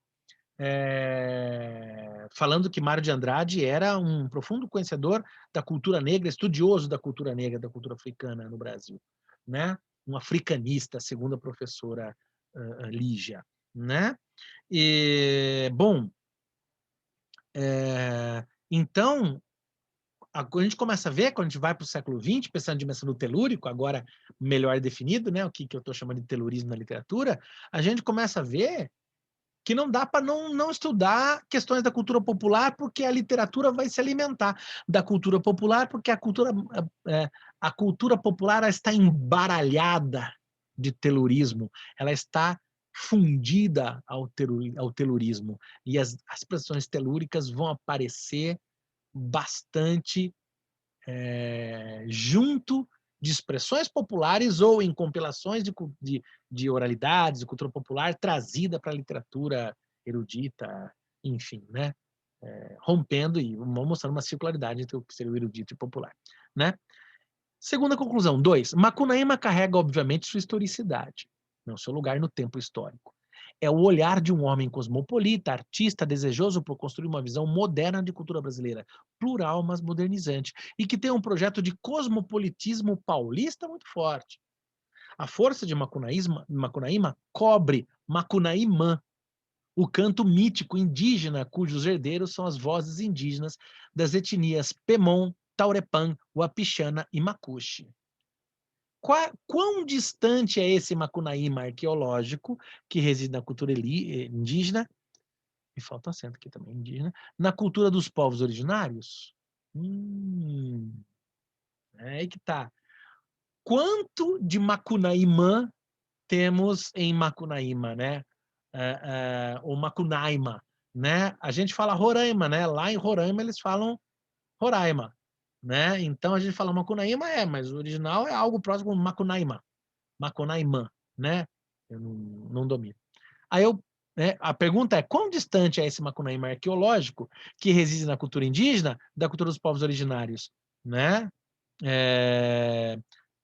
Falando que Mário de Andrade era um profundo conhecedor da cultura negra, estudioso da cultura negra, da cultura africana no Brasil, né? Um africanista, segundo a professora Lígia, né? E, bom, então, a gente começa a ver, quando a gente vai para o século XX, pensando na dimensão do telúrico, agora melhor definido, né, o que eu estou chamando de telurismo na literatura, a gente começa a ver que não dá para não estudar questões da cultura popular, porque a literatura vai se alimentar da cultura popular, porque a cultura popular ela está embaralhada de telurismo, ela está fundida ao telurismo, e as expressões telúricas vão aparecer bastante junto de expressões populares ou em compilações de oralidades, de cultura popular trazida para a literatura erudita, enfim, né? Rompendo e mostrando uma circularidade entre o que seria o erudito e popular, né? Segunda conclusão, 2. Macunaíma carrega, obviamente, sua historicidade, não seu lugar no tempo histórico. É o olhar de um homem cosmopolita, artista, desejoso por construir uma visão moderna de cultura brasileira, plural, mas modernizante, e que tem um projeto de cosmopolitismo paulista muito forte. A força de Macunaíma cobre Macunaímã, o canto mítico indígena cujos herdeiros são as vozes indígenas das etnias Pemon, Taurepã, Wapixana e Macuxi. Quão distante é esse Macunaíma arqueológico que reside na cultura indígena, me falta um acento aqui também, indígena, na cultura dos povos originários? É aí que tá. Quanto de Macunaíma temos em Macunaíma, né? Ou Macunaíma, né? A gente fala Roraima, né? Lá em Roraima eles falam Roraima, né? Então a gente fala Macunaíma, mas o original é algo próximo como Macunaíma, Macunaíma, né? Eu não domino. Aí a pergunta é, quão distante é esse Macunaíma arqueológico que reside na cultura indígena da cultura dos povos originários, né?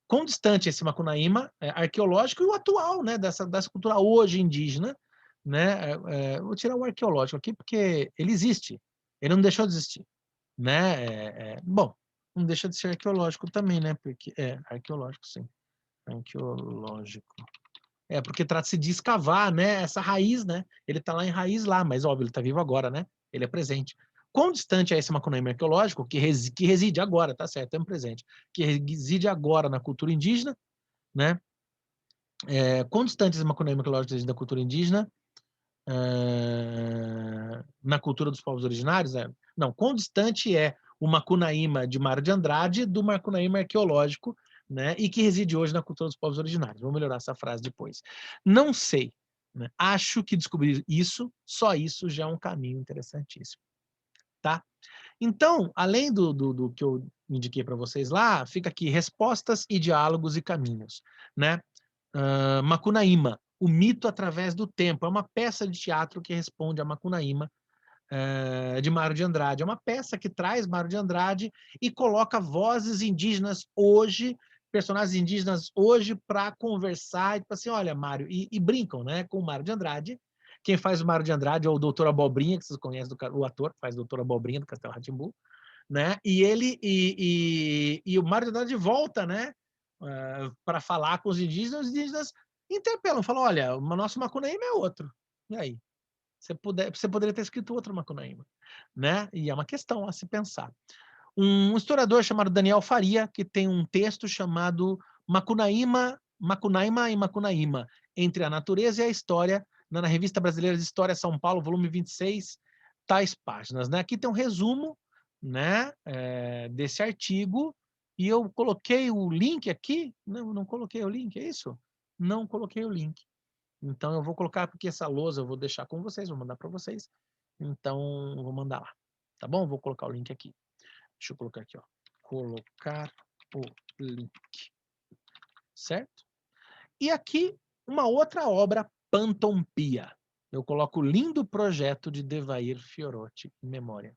Quão distante é esse Macunaíma arqueológico e o atual, né? Dessa cultura hoje indígena, né? Vou tirar o arqueológico aqui porque ele existe, ele não deixou de existir, né? Bom, não deixa de ser arqueológico também, né? Porque arqueológico, sim, arqueológico. Porque trata-se de escavar, né, essa raiz, né? Ele está lá em raiz lá, mas óbvio, ele está vivo agora, né? Ele é presente. Quão distante é esse Macunaíma arqueológico que reside agora, tá certo, é um presente, que reside agora na cultura indígena, né? Quão distante é esse Macunaíma arqueológico que reside na cultura indígena? Na cultura dos povos originários? Não, quão distante é o Macunaíma de Mário de Andrade do Macunaíma arqueológico, né, e que reside hoje na cultura dos povos originários? Vou melhorar essa frase depois. Não sei. Né? Acho que descobrir isso, só isso já é um caminho interessantíssimo. Tá? Então, além do que eu indiquei para vocês lá, fica aqui respostas e diálogos e caminhos. Né? Macunaíma, o mito através do tempo. É uma peça de teatro que responde a Macunaíma, de Mário de Andrade. É uma peça que traz Mário de Andrade e coloca vozes indígenas hoje, personagens indígenas hoje, para conversar. E tipo assim, olha, Mário, e brincam, né, com o Mário de Andrade. Quem faz o Mário de Andrade é o Doutor Abobrinha, que vocês conhecem, o ator que faz o Doutor Abobrinha do Castelo Rá-Tim-Bum, né? E o Mário de Andrade volta, né, para falar com os indígenas interpelam, falam, olha, o nosso Macunaíma é outro. E aí? Você poderia ter escrito outro Macunaíma, né? E é uma questão a se pensar. Um historiador chamado Daniel Faria, que tem um texto chamado Macunaíma e Macunaíma, entre a natureza e a história, na Revista Brasileira de História, São Paulo, volume 26, tais páginas. Né? Aqui tem um resumo, né, desse artigo, e eu coloquei o link aqui. Não coloquei o link, é isso? Não coloquei o link. Então, eu vou colocar, porque essa lousa eu vou deixar com vocês, vou mandar para vocês. Então, eu vou mandar lá. Tá bom? Vou colocar o link aqui. Deixa eu colocar aqui, ó. Colocar o link. Certo? E aqui, uma outra obra, Pantompia. eu coloco o lindo projeto de Devair Fiorotti em memória.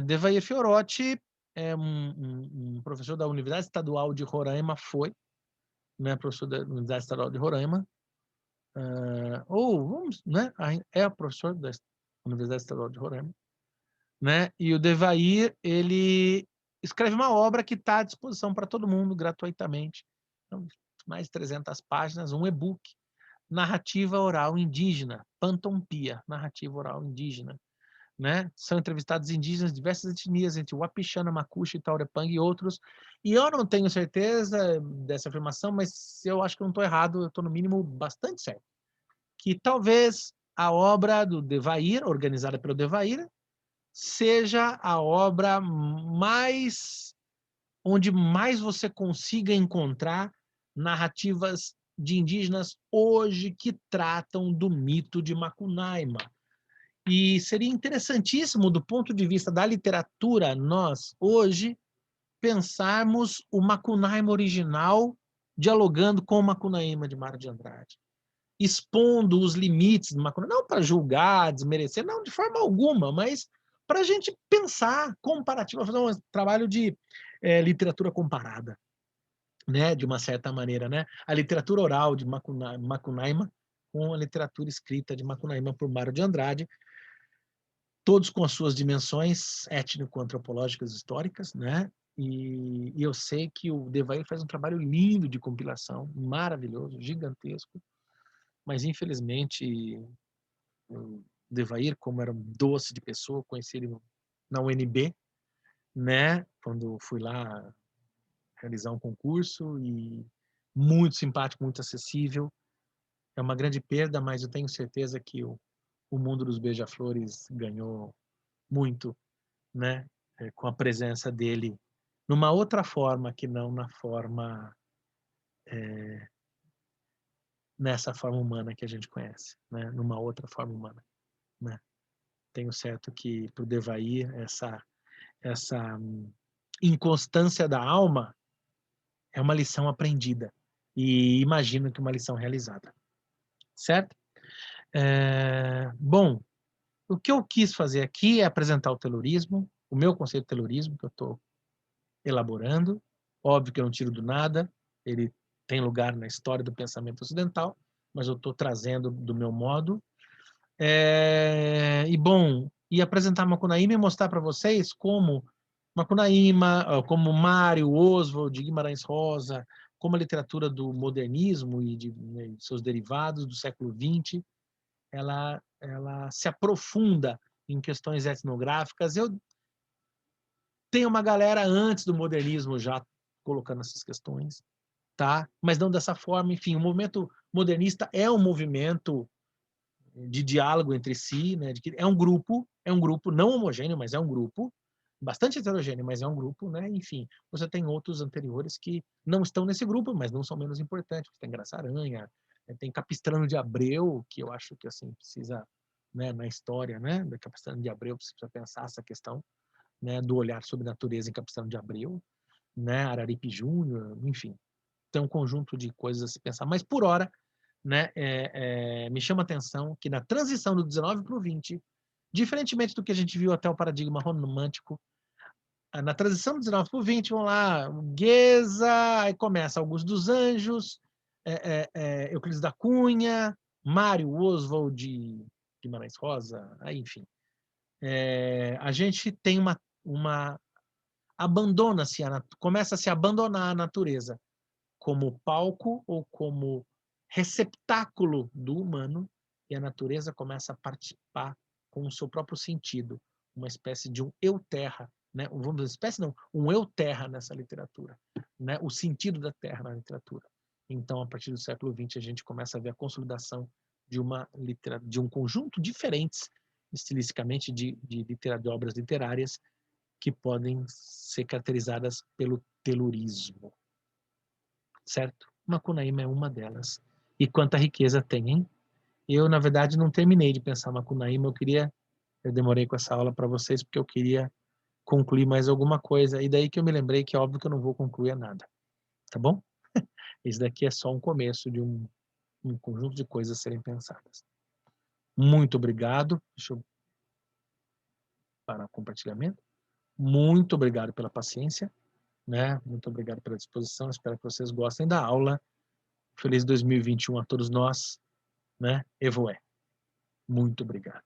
Devair Fiorotti é um professor da Universidade Estadual de Roraima, né, professor da Universidade Estadual de Roraima, né, é professor da Universidade Estadual de Roraima, né, e o Devair, ele escreve uma obra que está à disposição para todo mundo, gratuitamente, então, mais de 300 páginas, um e-book, Narrativa Oral Indígena, Pantompia, Narrativa Oral Indígena, né? São entrevistados indígenas de diversas etnias, entre Wapixana, Macuxi, Taurepang e outros. E eu não tenho certeza dessa afirmação, mas eu acho que eu não estou errado, eu estou no mínimo bastante certo. Que talvez a obra do Devair, organizada pelo Devair, seja a obra onde mais você consiga encontrar narrativas de indígenas hoje que tratam do mito de Macunaíma. E seria interessantíssimo, do ponto de vista da literatura, nós, hoje, pensarmos o Macunaíma original dialogando com o Macunaíma de Mário de Andrade, expondo os limites do Macunaíma, não para julgar, desmerecer, não, de forma alguma, mas para a gente pensar comparativo, fazer um trabalho de literatura comparada, né, de uma certa maneira, né? A literatura oral de Macunaíma com a literatura escrita de Macunaíma por Mário de Andrade, todos com as suas dimensões étnico-antropológicas históricas, né? E eu sei que o Devair faz um trabalho lindo de compilação, maravilhoso, gigantesco, mas infelizmente o Devair, como era um doce de pessoa, conheci ele na UNB, né? Quando fui lá realizar um concurso, e muito simpático, muito acessível. É uma grande perda, mas eu tenho certeza que o mundo dos beija-flores ganhou muito, né, com a presença dele numa outra forma que não na forma nessa forma humana que a gente conhece, né, numa outra forma humana, né. Tenho certo que para o Devair essa inconstância da alma é uma lição aprendida e imagino que uma lição realizada, certo? Bom, o que eu quis fazer aqui é apresentar o telurismo, o meu conceito de telurismo que eu estou elaborando. Óbvio que eu não tiro do nada, ele tem lugar na história do pensamento ocidental, mas eu estou trazendo do meu modo. E apresentar Macunaíma e mostrar para vocês como Macunaíma, como Mário, Oswald, Guimarães Rosa, como a literatura do modernismo e de seus derivados do século XX, ela se aprofunda em questões etnográficas. Eu tenho uma galera antes do modernismo já colocando essas questões, tá? Mas não dessa forma. Enfim, o movimento modernista é um movimento de diálogo entre si, né? É um grupo não homogêneo, mas é um grupo bastante heterogêneo, mas é um grupo, né? Enfim, você tem outros anteriores que não estão nesse grupo, mas não são menos importantes. Tem Graça Aranha, tem Capistrano de Abreu, que eu acho que assim precisa, né, na história, né, da Capistrano de Abreu, precisa pensar essa questão, né, do olhar sobre natureza em Capistrano de Abreu, né, Araripe Júnior, enfim, tem um conjunto de coisas a se pensar. Mas por hora, né, me chama a atenção que na transição do 19 para o 20, diferentemente do que a gente viu até o paradigma romântico, na transição do 19 para o 20, vamos lá, Goeza, aí começa Augusto dos Anjos, Euclides da Cunha, Mário Oswald, Guimarães Rosa, aí, enfim. A gente tem começa a se abandonar a natureza como palco ou como receptáculo do humano, e a natureza começa a participar com o seu próprio sentido, uma espécie de um eu terra, né? Vamos dizer, espécie não, um eu terra nessa literatura, né? O sentido da terra na literatura. Então, a partir do século XX, a gente começa a ver a consolidação de um conjunto diferentes, estilisticamente, de obras literárias que podem ser caracterizadas pelo telurismo, certo? Macunaíma é uma delas. E quanta riqueza tem, hein? Eu, na verdade, não terminei de pensar Macunaíma, eu demorei com essa aula para vocês porque eu queria concluir mais alguma coisa, e daí que eu me lembrei que é óbvio que eu não vou concluir nada, tá bom? Esse daqui é só um começo um conjunto de coisas a serem pensadas. Muito obrigado. Deixa eu parar o compartilhamento. Muito obrigado pela paciência, né? Muito obrigado pela disposição. Espero que vocês gostem da aula. Feliz 2021 a todos nós, né? Evoé. Muito obrigado.